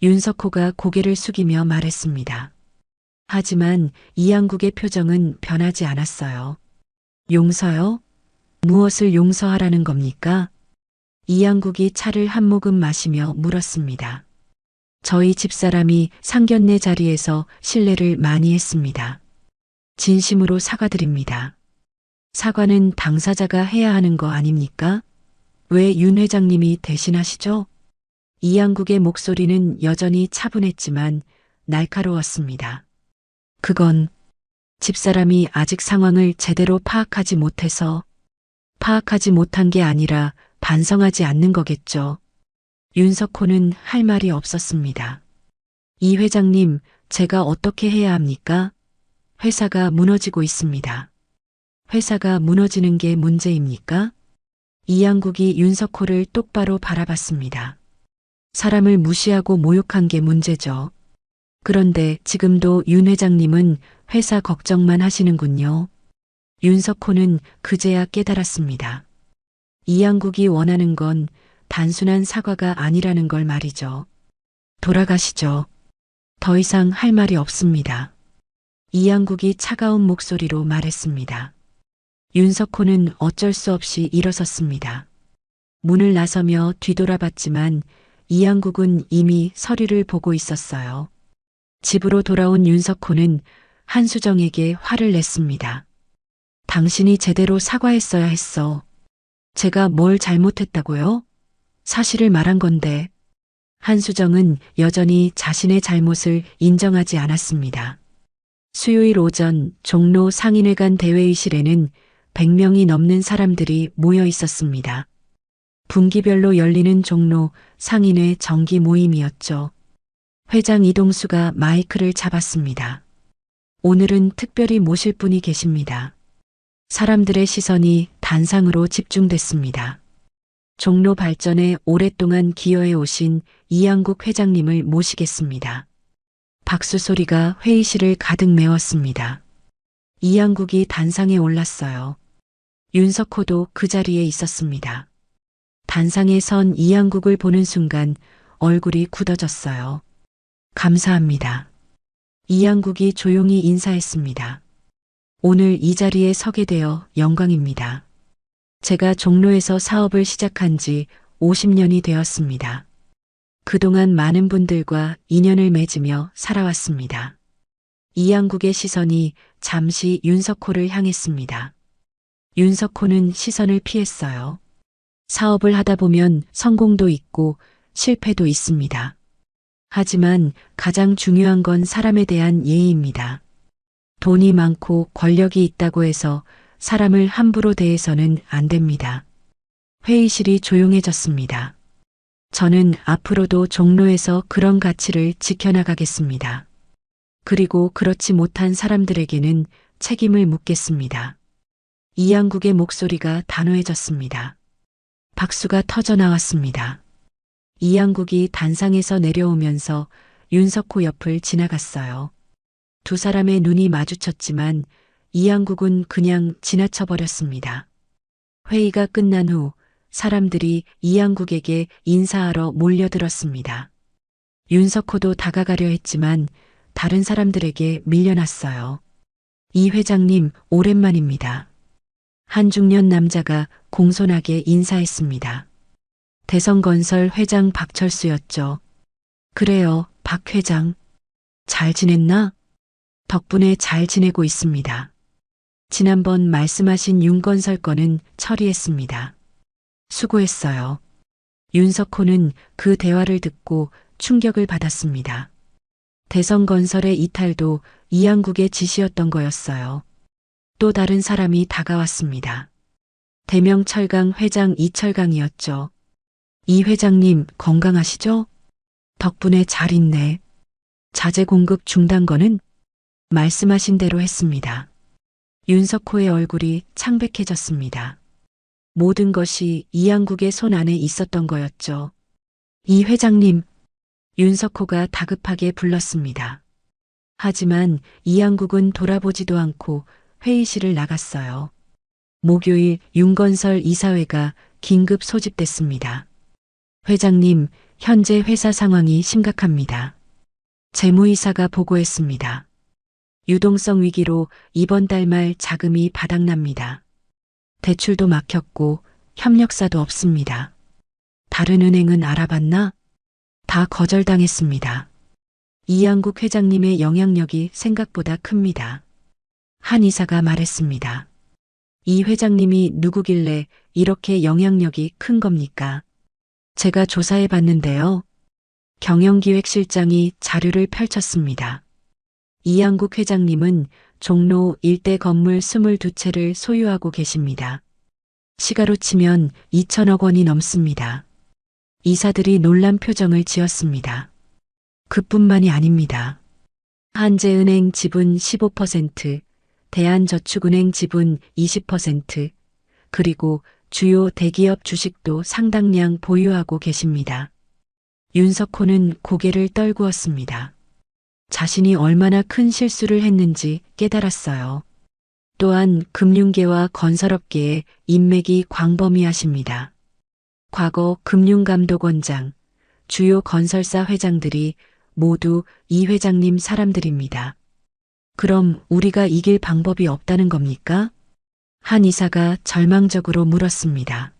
윤석호가 고개를 숙이며 말했습니다. 하지만 이양국의 표정은 변하지 않았어요. 용서요? 무엇을 용서하라는 겁니까? 이양국이 차를 한 모금 마시며 물었습니다. 저희 집사람이 상견례 자리에서 실례를 많이 했습니다. 진심으로 사과드립니다. 사과는 당사자가 해야 하는 거 아닙니까? 왜 윤 회장님이 대신하시죠? 이양국의 목소리는 여전히 차분했지만 날카로웠습니다. 그건 집사람이 아직 상황을 제대로 파악하지 못해서 파악하지 못한 게 아니라 반성하지 않는 거겠죠. 윤석호는 할 말이 없었습니다. 이 회장님, 제가 어떻게 해야 합니까? 회사가 무너지고 있습니다. 회사가 무너지는 게 문제입니까? 이양국이 윤석호를 똑바로 바라봤습니다. 사람을 무시하고 모욕한 게 문제죠. 그런데 지금도 윤 회장님은 회사 걱정만 하시는군요. 윤석호는 그제야 깨달았습니다. 이양국이 원하는 건 단순한 사과가 아니라는 걸 말이죠. 돌아가시죠. 더 이상 할 말이 없습니다. 이양국이 차가운 목소리로 말했습니다. 윤석호는 어쩔 수 없이 일어섰습니다. 문을 나서며 뒤돌아봤지만 이양국은 이미 서류를 보고 있었어요. 집으로 돌아온 윤석호는 한수정에게 화를 냈습니다. 당신이 제대로 사과했어야 했어. 제가 뭘 잘못했다고요? 사실을 말한 건데. 한수정은 여전히 자신의 잘못을 인정하지 않았습니다. 수요일 오전 종로 상인회관 대회의실에는 100명이 넘는 사람들이 모여 있었습니다. 분기별로 열리는 종로 상인회 정기 모임이었죠. 회장 이동수가 마이크를 잡았습니다. 오늘은 특별히 모실 분이 계십니다. 사람들의 시선이 단상으로 집중됐습니다. 종로 발전에 오랫동안 기여해 오신 이양국 회장님을 모시겠습니다. 박수 소리가 회의실을 가득 메웠습니다. 이양국이 단상에 올랐어요. 윤석호도 그 자리에 있었습니다. 단상에 선 이양국을 보는 순간 얼굴이 굳어졌어요. 감사합니다. 이양국이 조용히 인사했습니다. 오늘 이 자리에 서게 되어 영광입니다. 제가 종로에서 사업을 시작한 지 50년이 되었습니다. 그동안 많은 분들과 인연을 맺으며 살아왔습니다. 이양국의 시선이 잠시 윤석호를 향했습니다. 윤석호는 시선을 피했어요. 사업을 하다 보면 성공도 있고 실패도 있습니다. 하지만 가장 중요한 건 사람에 대한 예의입니다. 돈이 많고 권력이 있다고 해서 사람을 함부로 대해서는 안 됩니다. 회의실이 조용해졌습니다. 저는 앞으로도 종로에서 그런 가치를 지켜나가겠습니다. 그리고 그렇지 못한 사람들에게는 책임을 묻겠습니다. 이양국의 목소리가 단호해졌습니다. 박수가 터져 나왔습니다. 이양국이 단상에서 내려오면서 윤석호 옆을 지나갔어요. 두 사람의 눈이 마주쳤지만 이양국은 그냥 지나쳐버렸습니다. 회의가 끝난 후 사람들이 이양국에게 인사하러 몰려들었습니다. 윤석호도 다가가려 했지만 다른 사람들에게 밀려났어요. 이 회장님 오랜만입니다. 한 중년 남자가 공손하게 인사했습니다. 대성건설 회장 박철수였죠. 그래요, 박 회장. 잘 지냈나? 덕분에 잘 지내고 있습니다. 지난번 말씀하신 윤건설 건은 처리했습니다. 수고했어요. 윤석호는 그 대화를 듣고 충격을 받았습니다. 대성건설의 이탈도 이양국의 지시였던 거였어요. 또 다른 사람이 다가왔습니다. 대명철강 회장 이철강이었죠. 이 회장님 건강하시죠? 덕분에 잘 있네. 자재 공급 중단 거는 말씀하신 대로 했습니다. 윤석호의 얼굴이 창백해졌습니다. 모든 것이 이양국의 손 안에 있었던 거였죠. 이 회장님, 윤석호가 다급하게 불렀습니다. 하지만 이양국은 돌아보지도 않고 회의실을 나갔어요. 목요일 윤건설 이사회가 긴급 소집됐습니다. 회장님, 현재 회사 상황이 심각합니다. 재무이사가 보고했습니다. 유동성 위기로 이번 달 말 자금이 바닥납니다. 대출도 막혔고 협력사도 없습니다. 다른 은행은 알아봤나? 다 거절당했습니다. 이양국 회장님의 영향력이 생각보다 큽니다. 한 이사가 말했습니다. 이 회장님이 누구길래 이렇게 영향력이 큰 겁니까? 제가 조사해 봤는데요. 경영기획실장이 자료를 펼쳤습니다. 이양국 회장님은 종로 일대 건물 22채를 소유하고 계십니다. 시가로 치면 2천억 원이 넘습니다. 이사들이 놀란 표정을 지었습니다. 그뿐만이 아닙니다. 한재은행 지분 15%, 대한저축은행 지분 20%, 그리고 주요 대기업 주식도 상당량 보유하고 계십니다. 윤석호는 고개를 떨구었습니다. 자신이 얼마나 큰 실수를 했는지 깨달았어요. 또한 금융계와 건설업계의 인맥이 광범위하십니다. 과거 금융감독원장, 주요 건설사 회장들이 모두 이 회장님 사람들입니다. 그럼 우리가 이길 방법이 없다는 겁니까? 한 이사가 절망적으로 물었습니다.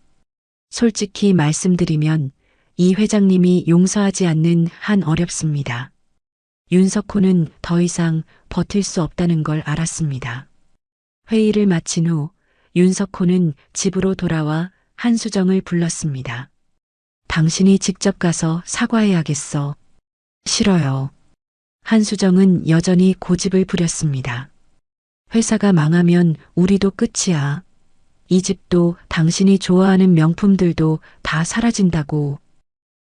솔직히 말씀드리면 이 회장님이 용서하지 않는 한 어렵습니다. 윤석호는 더 이상 버틸 수 없다는 걸 알았습니다. 회의를 마친 후 윤석호는 집으로 돌아와 한수정을 불렀습니다. 당신이 직접 가서 사과해야겠어. 싫어요. 한수정은 여전히 고집을 부렸습니다. 회사가 망하면 우리도 끝이야. 이 집도 당신이 좋아하는 명품들도 다 사라진다고.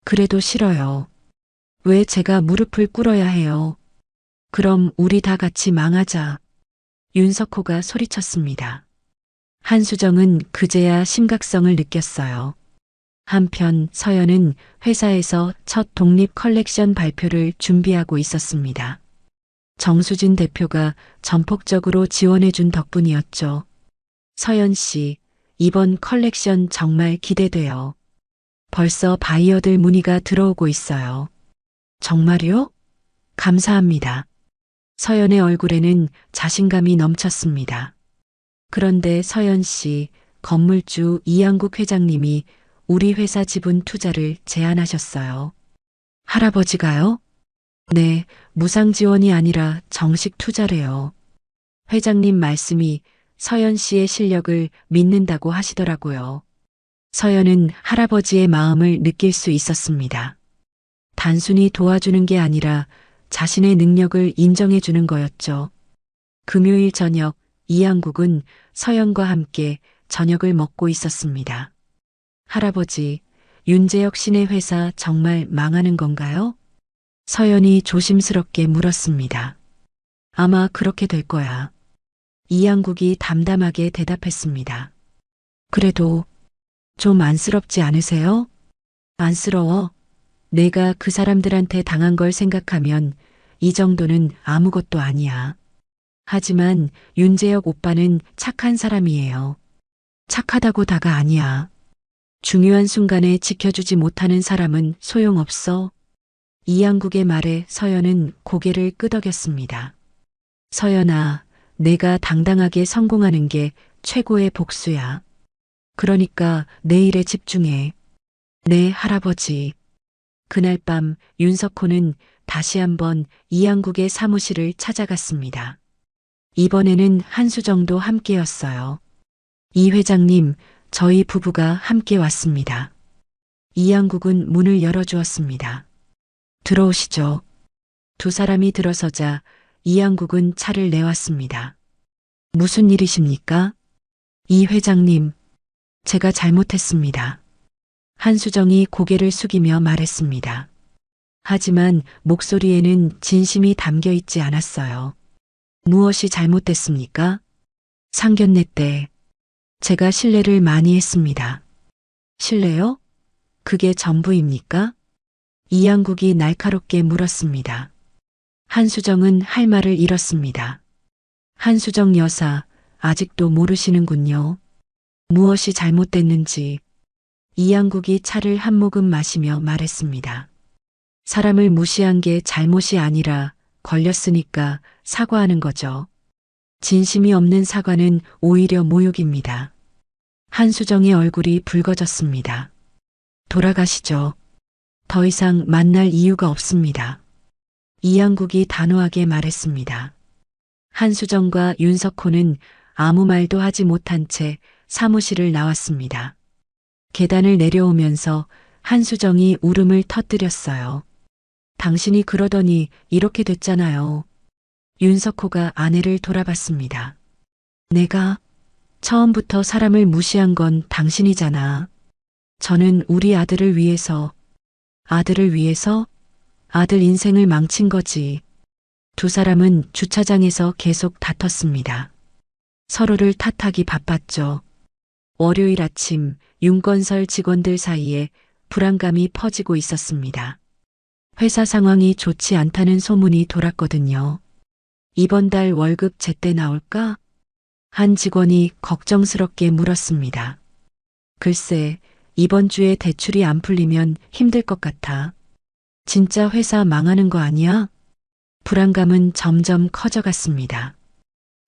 그래도 싫어요. 왜 제가 무릎을 꿇어야 해요? 그럼 우리 다 같이 망하자. 윤석호가 소리쳤습니다. 한수정은 그제야 심각성을 느꼈어요. 한편 서연은 회사에서 첫 독립 컬렉션 발표를 준비하고 있었습니다. 정수진 대표가 전폭적으로 지원해준 덕분이었죠. 서연 씨, 이번 컬렉션 정말 기대돼요. 벌써 바이어들 문의가 들어오고 있어요. 정말요? 감사합니다. 서연의 얼굴에는 자신감이 넘쳤습니다. 그런데 서연 씨, 건물주 이양국 회장님이 우리 회사 지분 투자를 제안하셨어요. 할아버지가요? 네, 무상 지원이 아니라 정식 투자래요. 회장님 말씀이 서연 씨의 실력을 믿는다고 하시더라고요. 서연은 할아버지의 마음을 느낄 수 있었습니다. 단순히 도와주는 게 아니라 자신의 능력을 인정해 주는 거였죠. 금요일 저녁 이양국은 서연과 함께 저녁을 먹고 있었습니다. 할아버지, 윤재혁 씨네 회사 정말 망하는 건가요? 서연이 조심스럽게 물었습니다. 아마 그렇게 될 거야. 이양국이 담담하게 대답했습니다. 그래도 좀 안쓰럽지 않으세요? 안쓰러워. 내가 그 사람들한테 당한 걸 생각하면 이 정도는 아무것도 아니야. 하지만 윤재혁 오빠는 착한 사람이에요. 착하다고 다가 아니야. 중요한 순간에 지켜주지 못하는 사람은 소용없어. 이양국의 말에 서연은 고개를 끄덕였습니다. 서연아, 내가 당당하게 성공하는 게 최고의 복수야. 그러니까 내 일에 집중해. 네, 할아버지. 그날 밤 윤석호는 다시 한번 이양국의 사무실을 찾아갔습니다. 이번에는 한수정도 함께였어요. 이 회장님, 저희 부부가 함께 왔습니다. 이양국은 문을 열어주었습니다. 들어오시죠. 두 사람이 들어서자 이양국은 차를 내왔습니다. 무슨 일이십니까? 이 회장님, 제가 잘못했습니다. 한수정이 고개를 숙이며 말했습니다. 하지만 목소리에는 진심이 담겨 있지 않았어요. 무엇이 잘못됐습니까? 상견례 때 제가 실례를 많이 했습니다. 실례요? 그게 전부입니까? 이양국이 날카롭게 물었습니다. 한수정은 할 말을 잃었습니다. 한수정 여사, 아직도 모르시는군요. 무엇이 잘못됐는지. 이양국이 차를 한 모금 마시며 말했습니다. 사람을 무시한 게 잘못이 아니라 걸렸으니까 사과하는 거죠. 진심이 없는 사과는 오히려 모욕입니다. 한수정의 얼굴이 붉어졌습니다. 돌아가시죠. 더 이상 만날 이유가 없습니다. 이양국이 단호하게 말했습니다. 한수정과 윤석호는 아무 말도 하지 못한 채 사무실을 나왔습니다. 계단을 내려오면서 한수정이 울음을 터뜨렸어요. 당신이 그러더니 이렇게 됐잖아요. 윤석호가 아내를 돌아봤습니다. 내가 처음부터 사람을 무시한 건 당신이잖아. 저는 우리 아들을 위해서, 아들 인생을 망친 거지. 두 사람은 주차장에서 계속 다퉜습니다. 서로를 탓하기 바빴죠. 월요일 아침 윤건설 직원들 사이에 불안감이 퍼지고 있었습니다. 회사 상황이 좋지 않다는 소문이 돌았거든요. 이번 달 월급 제때 나올까? 한 직원이 걱정스럽게 물었습니다. 글쎄, 이번 주에 대출이 안 풀리면 힘들 것 같아. 진짜 회사 망하는 거 아니야? 불안감은 점점 커져갔습니다.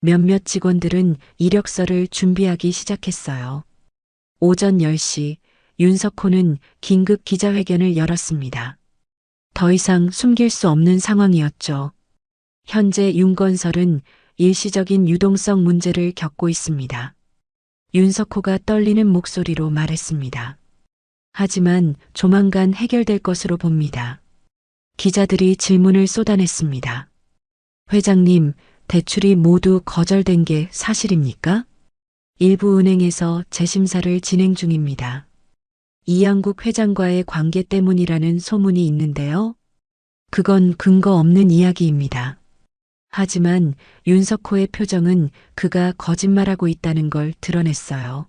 몇몇 직원들은 이력서를 준비하기 시작했어요. 오전 10시 윤석호는 긴급 기자회견을 열었습니다. 더 이상 숨길 수 없는 상황이었죠. 현재 윤건설은 일시적인 유동성 문제를 겪고 있습니다. 윤석호가 떨리는 목소리로 말했습니다. 하지만 조만간 해결될 것으로 봅니다. 기자들이 질문을 쏟아냈습니다. 회장님, 대출이 모두 거절된 게 사실입니까? 일부 은행에서 재심사를 진행 중입니다. 이양국 회장과의 관계 때문이라는 소문이 있는데요. 그건 근거 없는 이야기입니다. 하지만 윤석호의 표정은 그가 거짓말하고 있다는 걸 드러냈어요.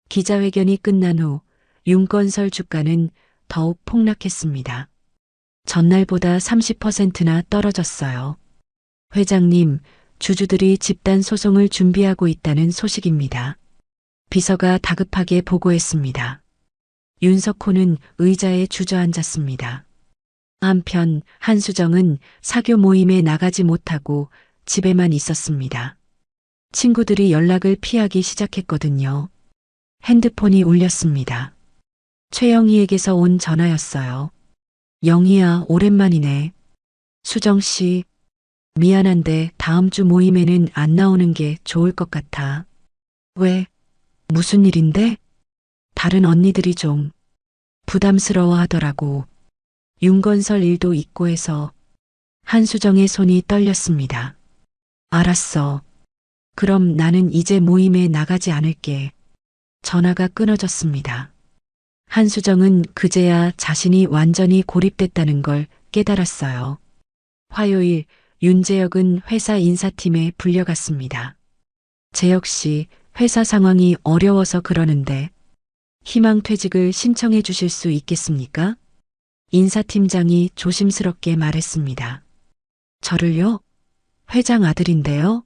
기자회견이 끝난 후 윤건설 주가는 더욱 폭락했습니다. 전날보다 30%나 떨어졌어요. 회장님, 주주들이 집단 소송을 준비하고 있다는 소식입니다. 비서가 다급하게 보고했습니다. 윤석호는 의자에 주저앉았습니다. 한편 한수정은 사교 모임에 나가지 못하고 집에만 있었습니다. 친구들이 연락을 피하기 시작했거든요. 핸드폰이 울렸습니다. 최영희에게서 온 전화였어요. 영희야, 오랜만이네. 수정 씨, 미안한데 다음 주 모임에는 안 나오는 게 좋을 것 같아. 왜? 무슨 일인데? 다른 언니들이 좀 부담스러워 하더라고. 윤건설 일도 있고 해서. 한수정의 손이 떨렸습니다. 알았어. 그럼 나는 이제 모임에 나가지 않을게. 전화가 끊어졌습니다. 한수정은 그제야 자신이 완전히 고립됐다는 걸 깨달았어요. 화요일 윤재혁은 회사 인사팀에 불려갔습니다. 재혁 씨, 회사 상황이 어려워서 그러는데 희망퇴직을 신청해 주실 수 있겠습니까? 인사팀장이 조심스럽게 말했습니다. 저를요? 회장 아들인데요?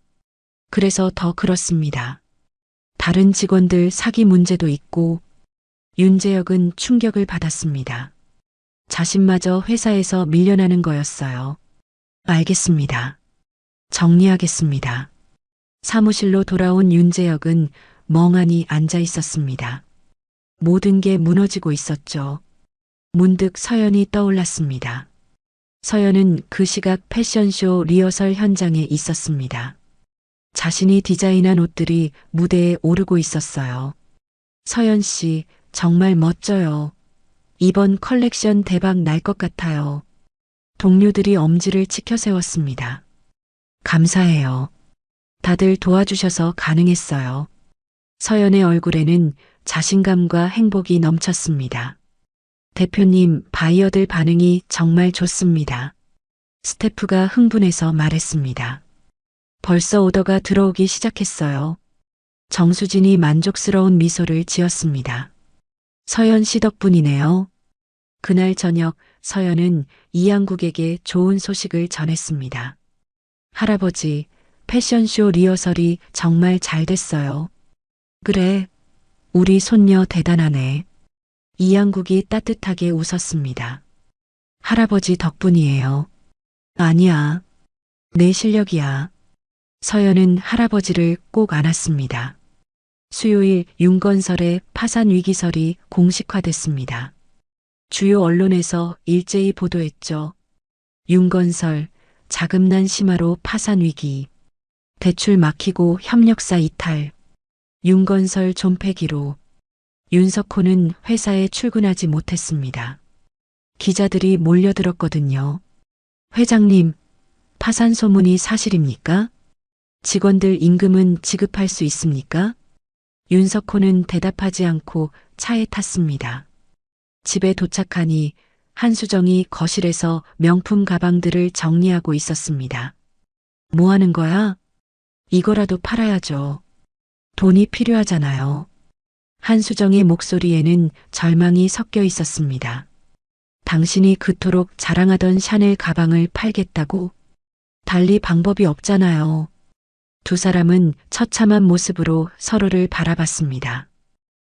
그래서 더 그렇습니다. 다른 직원들 사기 문제도 있고. 윤재혁은 충격을 받았습니다. 자신마저 회사에서 밀려나는 거였어요. 알겠습니다. 정리하겠습니다. 사무실로 돌아온 윤재혁은 멍하니 앉아 있었습니다. 모든 게 무너지고 있었죠. 문득 서연이 떠올랐습니다. 서연은 그 시각 패션쇼 리허설 현장에 있었습니다. 자신이 디자인한 옷들이 무대에 오르고 있었어요. 서연 씨, 정말 멋져요. 이번 컬렉션 대박 날 것 같아요. 동료들이 엄지를 치켜 세웠습니다. 감사해요. 다들 도와주셔서 가능했어요. 서연의 얼굴에는 자신감과 행복이 넘쳤습니다. 대표님, 바이어들 반응이 정말 좋습니다. 스태프가 흥분해서 말했습니다. 벌써 오더가 들어오기 시작했어요. 정수진이 만족스러운 미소를 지었습니다. 서연 씨 덕분이네요. 그날 저녁 서연은 이양국에게 좋은 소식을 전했습니다. 할아버지, 패션쇼 리허설이 정말 잘 됐어요. 그래, 우리 손녀 대단하네. 이양국이 따뜻하게 웃었습니다. 할아버지 덕분이에요. 아니야, 내 실력이야. 서연은 할아버지를 꼭 안았습니다. 수요일 윤건설의 파산 위기설이 공식화됐습니다. 주요 언론에서 일제히 보도했죠. 윤건설, 자금난 심화로 파산 위기. 대출 막히고 협력사 이탈. 윤건설 존폐 기로. 윤석호는 회사에 출근하지 못했습니다. 기자들이 몰려들었거든요. 회장님, 파산 소문이 사실입니까? 직원들 임금은 지급할 수 있습니까? 윤석호는 대답하지 않고 차에 탔습니다. 집에 도착하니 한수정이 거실에서 명품 가방들을 정리하고 있었습니다. 뭐 하는 거야? 이거라도 팔아야죠. 돈이 필요하잖아요. 한수정의 목소리에는 절망이 섞여 있었습니다. 당신이 그토록 자랑하던 샤넬 가방을 팔겠다고? 달리 방법이 없잖아요. 두 사람은 처참한 모습으로 서로를 바라봤습니다.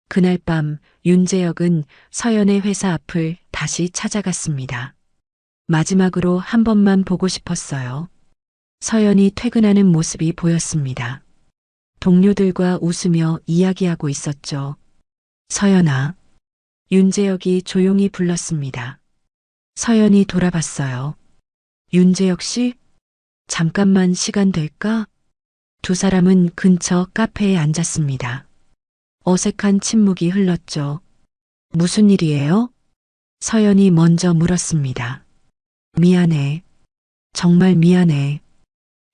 그날 밤 윤재혁은 서연의 회사 앞을 다시 찾아갔습니다. 마지막으로 한 번만 보고 싶었어요. 서연이 퇴근하는 모습이 보였습니다. 동료들과 웃으며 이야기하고 있었죠. 서연아. 윤재혁이 조용히 불렀습니다. 서연이 돌아봤어요. 윤재혁 씨? 잠깐만 시간 될까? 두 사람은 근처 카페에 앉았습니다. 어색한 침묵이 흘렀죠. 무슨 일이에요? 서연이 먼저 물었습니다. 미안해. 정말 미안해.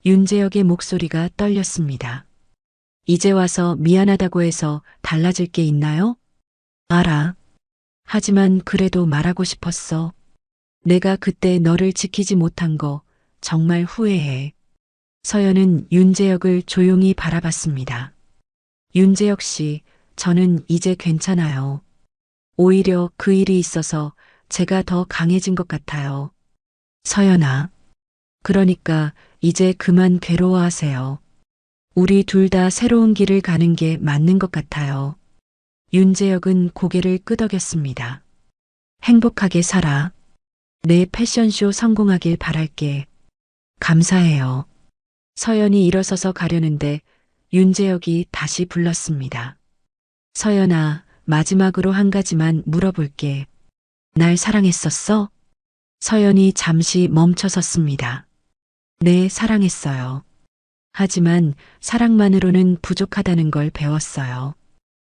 윤재혁의 목소리가 떨렸습니다. 이제 와서 미안하다고 해서 달라질 게 있나요? 알아. 하지만 그래도 말하고 싶었어. 내가 그때 너를 지키지 못한 거 정말 후회해. 서연은 윤재혁을 조용히 바라봤습니다. 윤재혁 씨, 저는 이제 괜찮아요. 오히려 그 일이 있어서 제가 더 강해진 것 같아요. 서연아. 그러니까 이제 그만 괴로워하세요. 우리 둘 다 새로운 길을 가는 게 맞는 것 같아요. 윤재혁은 고개를 끄덕였습니다. 행복하게 살아. 내 패션쇼 성공하길 바랄게. 감사해요. 서연이 일어서서 가려는데 윤재혁이 다시 불렀습니다. 서연아, 마지막으로 한 가지만 물어볼게. 날 사랑했었어? 서연이 잠시 멈춰섰습니다. 네, 사랑했어요. 하지만 사랑만으로는 부족하다는 걸 배웠어요.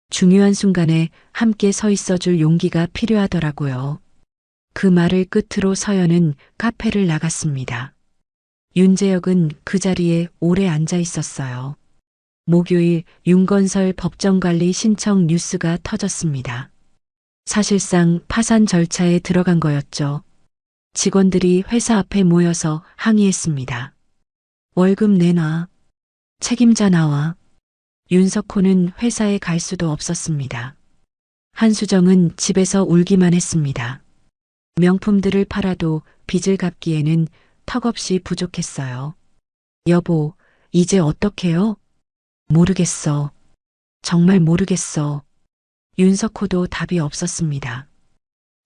중요한 순간에 함께 서 있어 줄 용기가 필요하더라고요. 그 말을 끝으로 서연은 카페를 나갔습니다. 윤재혁은 그 자리에 오래 앉아 있었어요. 목요일 윤건설 법정관리 신청 뉴스가 터졌습니다. 사실상 파산 절차에 들어간 거였죠. 직원들이 회사 앞에 모여서 항의했습니다. 월급 내놔. 책임자 나와. 윤석호는 회사에 갈 수도 없었습니다. 한수정은 집에서 울기만 했습니다. 명품들을 팔아도 빚을 갚기에는 턱없이 부족했어요. 여보, 이제 어떡해요? 모르겠어. 정말 모르겠어. 윤석호도 답이 없었습니다.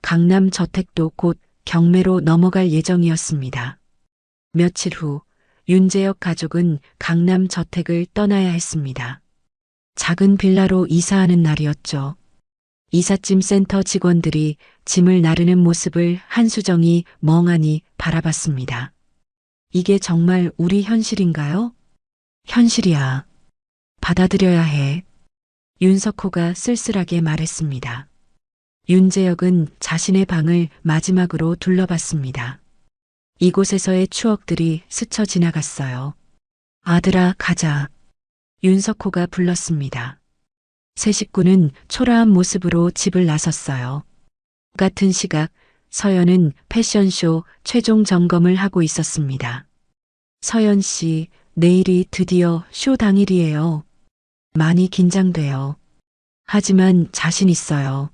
강남 저택도 곧 경매로 넘어갈 예정이었습니다. 며칠 후 윤재혁 가족은 강남 저택을 떠나야 했습니다. 작은 빌라로 이사하는 날이었죠. 이삿짐 센터 직원들이 짐을 나르는 모습을 한수정이 멍하니 바라봤습니다. 이게 정말 우리 현실인가요? 현실이야. 받아들여야 해. 윤석호가 쓸쓸하게 말했습니다. 윤재혁은 자신의 방을 마지막으로 둘러봤습니다. 이곳에서의 추억들이 스쳐 지나갔어요. 아들아, 가자. 윤석호가 불렀습니다. 세 식구는 초라한 모습으로 집을 나섰어요. 같은 시각 서연은 패션쇼 최종 점검을 하고 있었습니다. 서연 씨, 내일이 드디어 쇼 당일이에요. 많이 긴장돼요. 하지만 자신 있어요.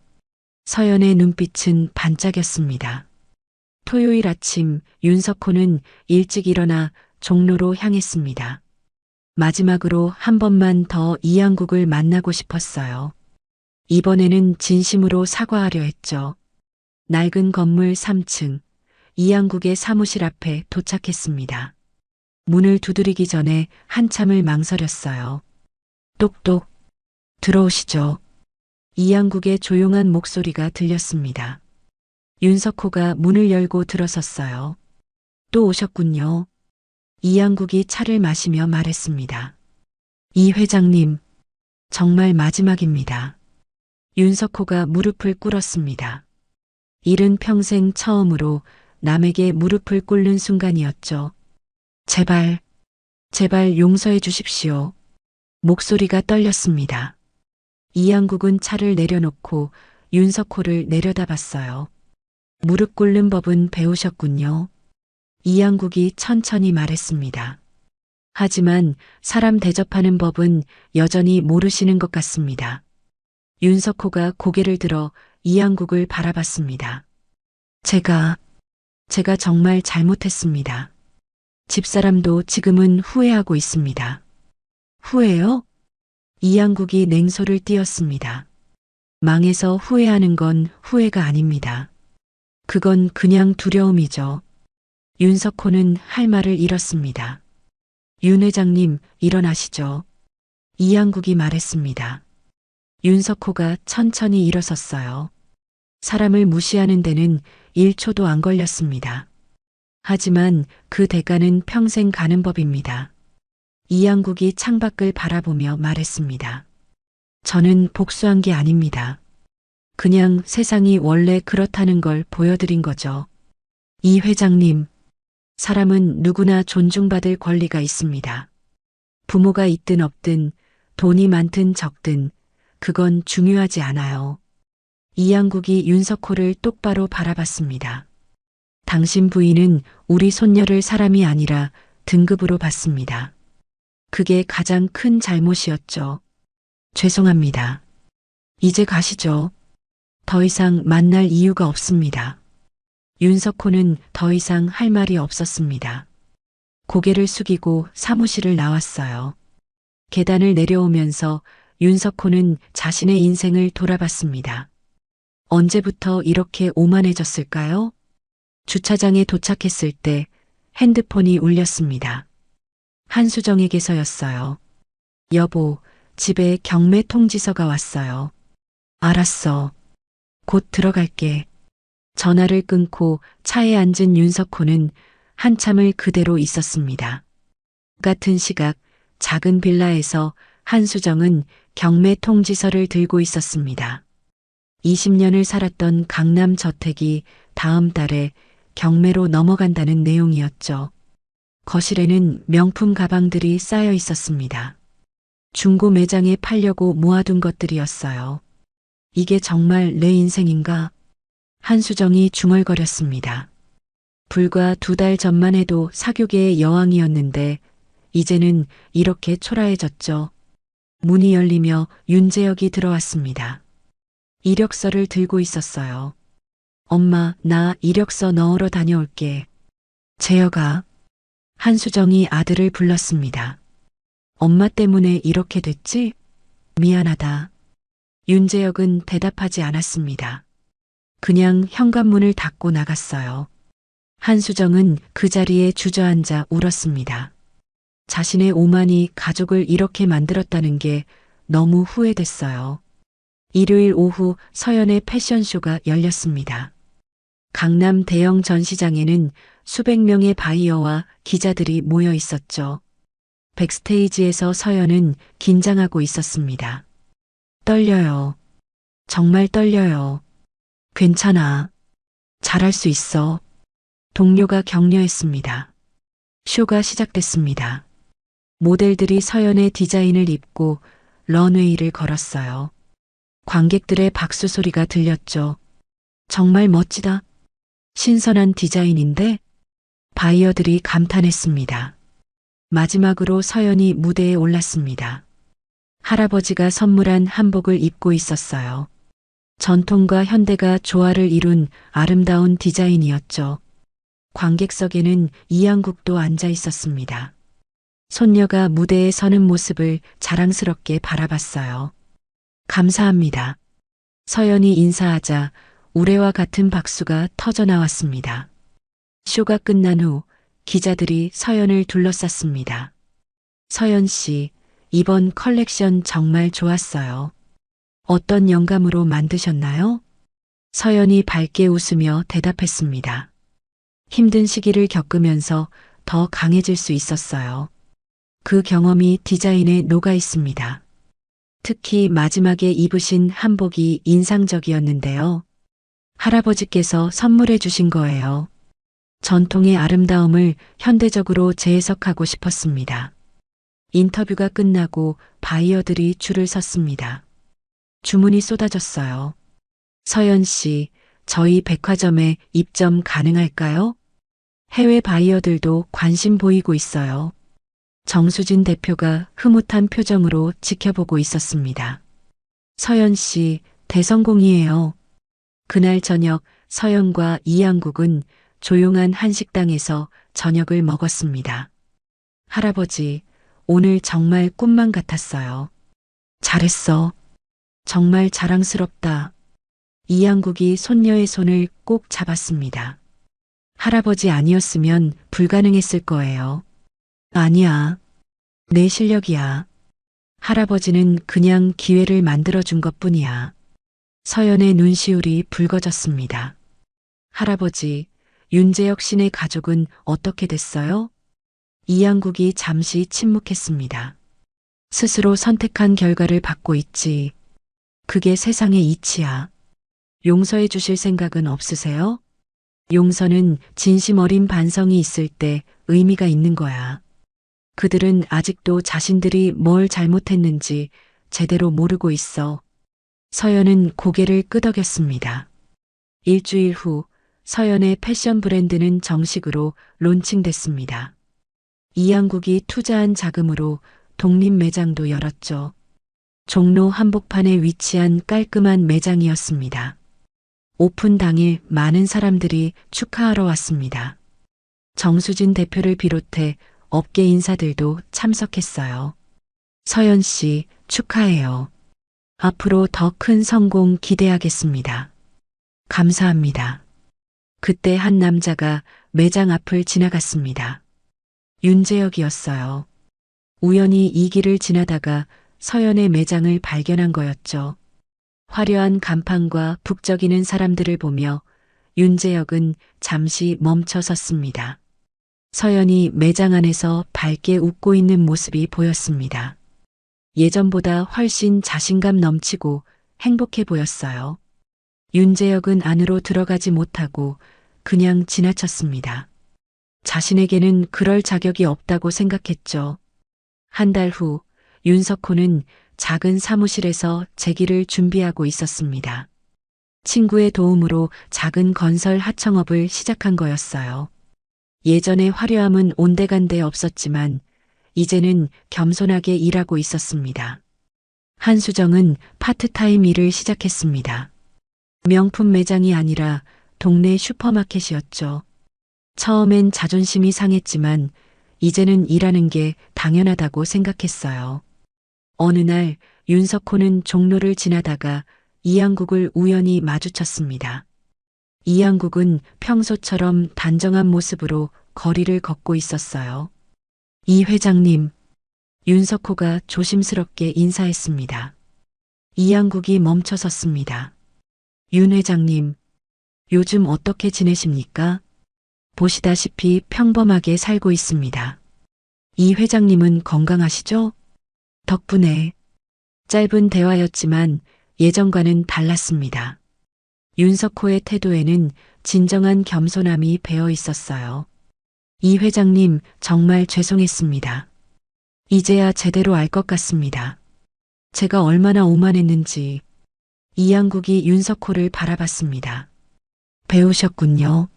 서연의 눈빛은 반짝였습니다. 토요일 아침 윤석호는 일찍 일어나 종로로 향했습니다. 마지막으로 한 번만 더 이양국을 만나고 싶었어요. 이번에는 진심으로 사과하려 했죠. 낡은 건물 3층 이양국의 사무실 앞에 도착했습니다. 문을 두드리기 전에 한참을 망설였어요. 똑똑. 들어오시죠. 이양국의 조용한 목소리가 들렸습니다. 윤석호가 문을 열고 들어섰어요. 또 오셨군요. 이양국이 차를 마시며 말했습니다. 이 회장님, 정말 마지막입니다. 윤석호가 무릎을 꿇었습니다. 일은 평생 처음으로 남에게 무릎을 꿇는 순간이었죠. 제발, 제발 용서해 주십시오. 목소리가 떨렸습니다. 이양국은 차를 내려놓고 윤석호를 내려다봤어요. 무릎 꿇는 법은 배우셨군요. 이양국이 천천히 말했습니다. 하지만 사람 대접하는 법은 여전히 모르시는 것 같습니다. 윤석호가 고개를 들어 이양국을 바라봤습니다. 제가 정말 잘못했습니다. 집사람도 지금은 후회하고 있습니다. 후회요? 이양국이 냉소를 띄었습니다. 망해서 후회하는 건 후회가 아닙니다. 그건 그냥 두려움이죠. 윤석호는 할 말을 잃었습니다. 윤 회장님, 일어나시죠. 이양국이 말했습니다. 윤석호가 천천히 일어섰어요. 사람을 무시하는 데는 1초도 안 걸렸습니다. 하지만 그 대가는 평생 가는 법입니다. 이양국이 창밖을 바라보며 말했습니다. 저는 복수한 게 아닙니다. 그냥 세상이 원래 그렇다는 걸 보여드린 거죠. 이 회장님, 사람은 누구나 존중받을 권리가 있습니다. 부모가 있든 없든 돈이 많든 적든 그건 중요하지 않아요. 이양국이 윤석호를 똑바로 바라봤습니다. 당신 부인은 우리 손녀를 사람이 아니라 등급으로 봤습니다. 그게 가장 큰 잘못이었죠. 죄송합니다. 이제 가시죠. 더 이상 만날 이유가 없습니다. 윤석호는 더 이상 할 말이 없었습니다. 고개를 숙이고 사무실을 나왔어요. 계단을 내려오면서 윤석호는 자신의 인생을 돌아봤습니다. 언제부터 이렇게 오만해졌을까요? 주차장에 도착했을 때 핸드폰이 울렸습니다. 한수정에게서였어요. 여보, 집에 경매 통지서가 왔어요. 알았어. 곧 들어갈게. 전화를 끊고 차에 앉은 윤석호는 한참을 그대로 있었습니다. 같은 시각 작은 빌라에서 한수정은 경매 통지서를 들고 있었습니다. 20년을 살았던 강남 저택이 다음 달에 경매로 넘어간다는 내용이었죠. 거실에는 명품 가방들이 쌓여 있었습니다. 중고 매장에 팔려고 모아둔 것들이었어요. 이게 정말 내 인생인가? 한수정이 중얼거렸습니다. 불과 2달 전만 해도 사교계의 여왕이었는데 이제는 이렇게 초라해졌죠. 문이 열리며 윤재혁이 들어왔습니다. 이력서를 들고 있었어요. 엄마, 나 이력서 넣으러 다녀올게. 재혁아. 한수정이 아들을 불렀습니다. 엄마 때문에 이렇게 됐지? 미안하다. 윤재혁은 대답하지 않았습니다. 그냥 현관문을 닫고 나갔어요. 한수정은 그 자리에 주저앉아 울었습니다. 자신의 오만이 가족을 이렇게 만들었다는 게 너무 후회됐어요. 일요일 오후 서연의 패션쇼가 열렸습니다. 강남 대형 전시장에는 수백 명의 바이어와 기자들이 모여 있었죠. 백스테이지에서 서연은 긴장하고 있었습니다. 떨려요. 정말 떨려요. 괜찮아. 잘할 수 있어. 동료가 격려했습니다. 쇼가 시작됐습니다. 모델들이 서연의 디자인을 입고 런웨이를 걸었어요. 관객들의 박수 소리가 들렸죠. 정말 멋지다. 신선한 디자인인데? 바이어들이 감탄했습니다. 마지막으로 서연이 무대에 올랐습니다. 할아버지가 선물한 한복을 입고 있었어요. 전통과 현대가 조화를 이룬 아름다운 디자인이었죠. 관객석에는 이양국도 앉아 있었습니다. 손녀가 무대에 서는 모습을 자랑스럽게 바라봤어요. 감사합니다. 서연이 인사하자 우레와 같은 박수가 터져 나왔습니다. 쇼가 끝난 후 기자들이 서연을 둘러쌌습니다. 서연 씨, 이번 컬렉션 정말 좋았어요. 어떤 영감으로 만드셨나요? 서연이 밝게 웃으며 대답했습니다. 힘든 시기를 겪으면서 더 강해질 수 있었어요. 그 경험이 디자인에 녹아 있습니다. 특히 마지막에 입으신 한복이 인상적이었는데요. 할아버지께서 선물해 주신 거예요. 전통의 아름다움을 현대적으로 재해석하고 싶었습니다. 인터뷰가 끝나고 바이어들이 줄을 섰습니다. 주문이 쏟아졌어요. 서연 씨, 저희 백화점에 입점 가능할까요? 해외 바이어들도 관심 보이고 있어요. 정수진 대표가 흐뭇한 표정으로 지켜보고 있었습니다. 서연 씨, 대성공이에요. 그날 저녁 서연과 이양국은 조용한 한식당에서 저녁을 먹었습니다. 할아버지, 오늘 정말 꿈만 같았어요. 잘했어. 정말 자랑스럽다. 이양국이 손녀의 손을 꼭 잡았습니다. 할아버지 아니었으면 불가능했을 거예요. 아니야. 내 실력이야. 할아버지는 그냥 기회를 만들어준 것뿐이야. 서연의 눈시울이 붉어졌습니다. 할아버지, 윤재혁 씨네 가족은 어떻게 됐어요? 이양국이 잠시 침묵했습니다. 스스로 선택한 결과를 받고 있지. 그게 세상의 이치야. 용서해 주실 생각은 없으세요? 용서는 진심 어린 반성이 있을 때 의미가 있는 거야. 그들은 아직도 자신들이 뭘 잘못했는지 제대로 모르고 있어. 서연은 고개를 끄덕였습니다. 일주일 후 서연의 패션 브랜드는 정식으로 론칭됐습니다. 이양국이 투자한 자금으로 독립 매장도 열었죠. 종로 한복판에 위치한 깔끔한 매장이었습니다. 오픈 당일 많은 사람들이 축하하러 왔습니다. 정수진 대표를 비롯해 업계 인사들도 참석했어요. 서연 씨, 축하해요. 앞으로 더 큰 성공 기대하겠습니다. 감사합니다. 그때 한 남자가 매장 앞을 지나갔습니다. 윤재혁이었어요. 우연히 이 길을 지나다가 서연의 매장을 발견한 거였죠. 화려한 간판과 북적이는 사람들을 보며 윤재혁은 잠시 멈춰 섰습니다. 서연이 매장 안에서 밝게 웃고 있는 모습이 보였습니다. 예전보다 훨씬 자신감 넘치고 행복해 보였어요. 윤재혁은 안으로 들어가지 못하고 그냥 지나쳤습니다. 자신에게는 그럴 자격이 없다고 생각했죠. 한 달 후 윤석호는 작은 사무실에서 재기를 준비하고 있었습니다. 친구의 도움으로 작은 건설 하청업을 시작한 거였어요. 예전의 화려함은 온데간데 없었지만 이제는 겸손하게 일하고 있었습니다. 한수정은 파트타임 일을 시작했습니다. 명품 매장이 아니라 동네 슈퍼마켓이었죠. 처음엔 자존심이 상했지만 이제는 일하는 게 당연하다고 생각했어요. 어느 날 윤석호는 종로를 지나다가 이양국을 우연히 마주쳤습니다. 이양국은 평소처럼 단정한 모습으로 거리를 걷고 있었어요. 이 회장님, 윤석호가 조심스럽게 인사했습니다. 이양국이 멈춰 섰습니다. 윤 회장님, 요즘 어떻게 지내십니까? 보시다시피 평범하게 살고 있습니다. 이 회장님은 건강하시죠? 덕분에. 짧은 대화였지만 예전과는 달랐습니다. 윤석호의 태도에는 진정한 겸손함이 배어 있었어요. 이 회장님 정말 죄송했습니다. 이제야 제대로 알 것 같습니다. 제가 얼마나 오만했는지. 이양국이 윤석호를 바라봤습니다. 배우셨군요.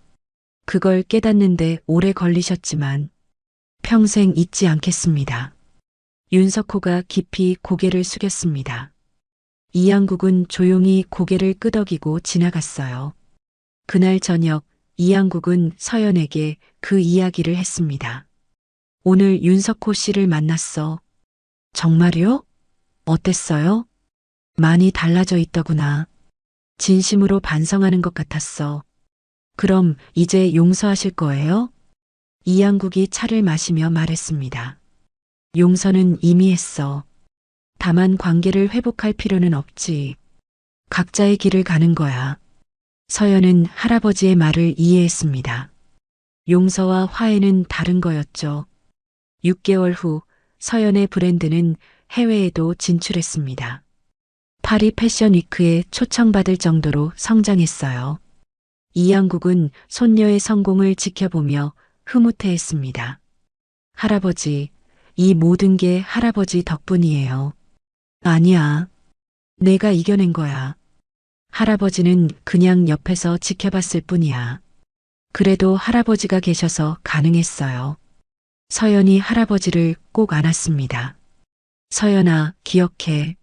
그걸 깨닫는데 오래 걸리셨지만 평생 잊지 않겠습니다. 윤석호가 깊이 고개를 숙였습니다. 이양국은 조용히 고개를 끄덕이고 지나갔어요. 그날 저녁 이양국은 서연에게 그 이야기를 했습니다. 오늘 윤석호 씨를 만났어. 정말요? 어땠어요? 많이 달라져 있더구나. 진심으로 반성하는 것 같았어. 그럼 이제 용서하실 거예요? 이양국이 차를 마시며 말했습니다. 용서는 이미 했어. 다만 관계를 회복할 필요는 없지. 각자의 길을 가는 거야. 서연은 할아버지의 말을 이해했습니다. 용서와 화해는 다른 거였죠. 6개월 후 서연의 브랜드는 해외에도 진출했습니다. 파리 패션 위크에 초청받을 정도로 성장했어요. 이양국은 손녀의 성공을 지켜보며 흐뭇해했습니다. 할아버지, 이 모든 게 할아버지 덕분이에요. 아니야. 내가 이겨낸 거야. 할아버지는 그냥 옆에서 지켜봤을 뿐이야. 그래도 할아버지가 계셔서 가능했어요. 서연이 할아버지를 꼭 안았습니다. 서연아, 기억해.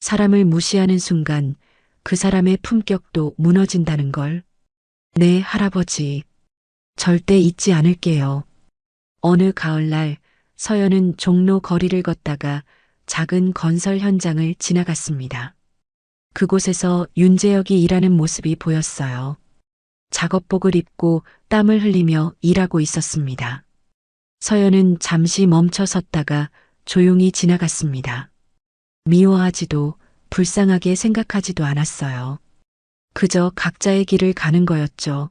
사람을 무시하는 순간 그 사람의 품격도 무너진다는 걸. 네, 할아버지. 절대 잊지 않을게요. 어느 가을날 서연은 종로 거리를 걷다가 작은 건설 현장을 지나갔습니다. 그곳에서 윤재혁이 일하는 모습이 보였어요. 작업복을 입고 땀을 흘리며 일하고 있었습니다. 서연은 잠시 멈춰 섰다가 조용히 지나갔습니다. 미워하지도 불쌍하게 생각하지도 않았어요. 그저 각자의 길을 가는 거였죠.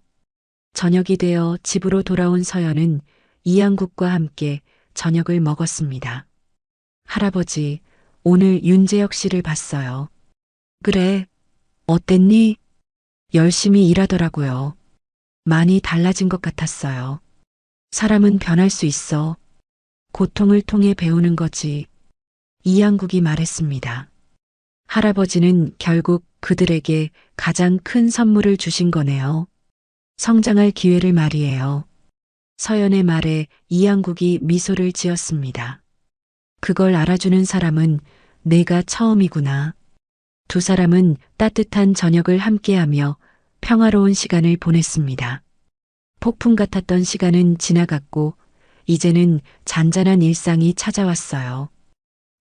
저녁이 되어 집으로 돌아온 서연은 이양국과 함께 저녁을 먹었습니다. 할아버지, 오늘 윤재혁 씨를 봤어요. 그래, 어땠니? 열심히 일하더라고요. 많이 달라진 것 같았어요. 사람은 변할 수 있어. 고통을 통해 배우는 거지. 이양국이 말했습니다. 할아버지는 결국 그들에게 가장 큰 선물을 주신 거네요. 성장할 기회를 말이에요. 서연의 말에 이양국이 미소를 지었습니다. 그걸 알아주는 사람은 내가 처음이구나. 두 사람은 따뜻한 저녁을 함께하며 평화로운 시간을 보냈습니다. 폭풍 같았던 시간은 지나갔고 이제는 잔잔한 일상이 찾아왔어요.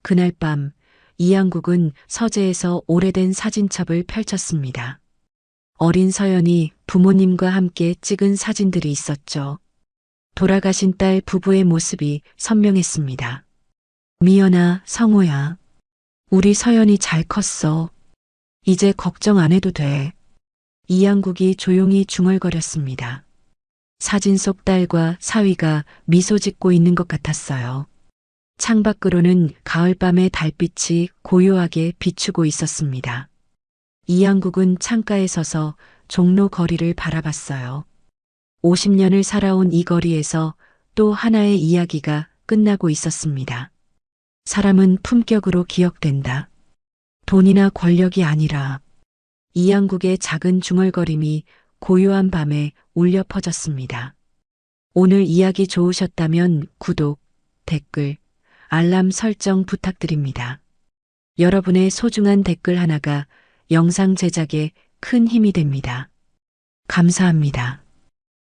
그날 밤 이양국은 서재에서 오래된 사진첩을 펼쳤습니다. 어린 서연이 부모님과 함께 찍은 사진들이 있었죠. 돌아가신 딸 부부의 모습이 선명했습니다. 미연아, 성호야. 우리 서연이 잘 컸어. 이제 걱정 안 해도 돼. 이양국이 조용히 중얼거렸습니다. 사진 속 딸과 사위가 미소 짓고 있는 것 같았어요. 창밖으로는 가을밤의 달빛이 고요하게 비추고 있었습니다. 이양국은 창가에 서서 종로 거리를 바라봤어요. 50년을 살아온 이 거리에서 또 하나의 이야기가 끝나고 있었습니다. 사람은 품격으로 기억된다. 돈이나 권력이 아니라. 이양국의 작은 중얼거림이 고요한 밤에 울려 퍼졌습니다. 오늘 이야기 좋으셨다면 구독, 댓글, 알람 설정 부탁드립니다. 여러분의 소중한 댓글 하나가 영상 제작에 큰 힘이 됩니다. 감사합니다.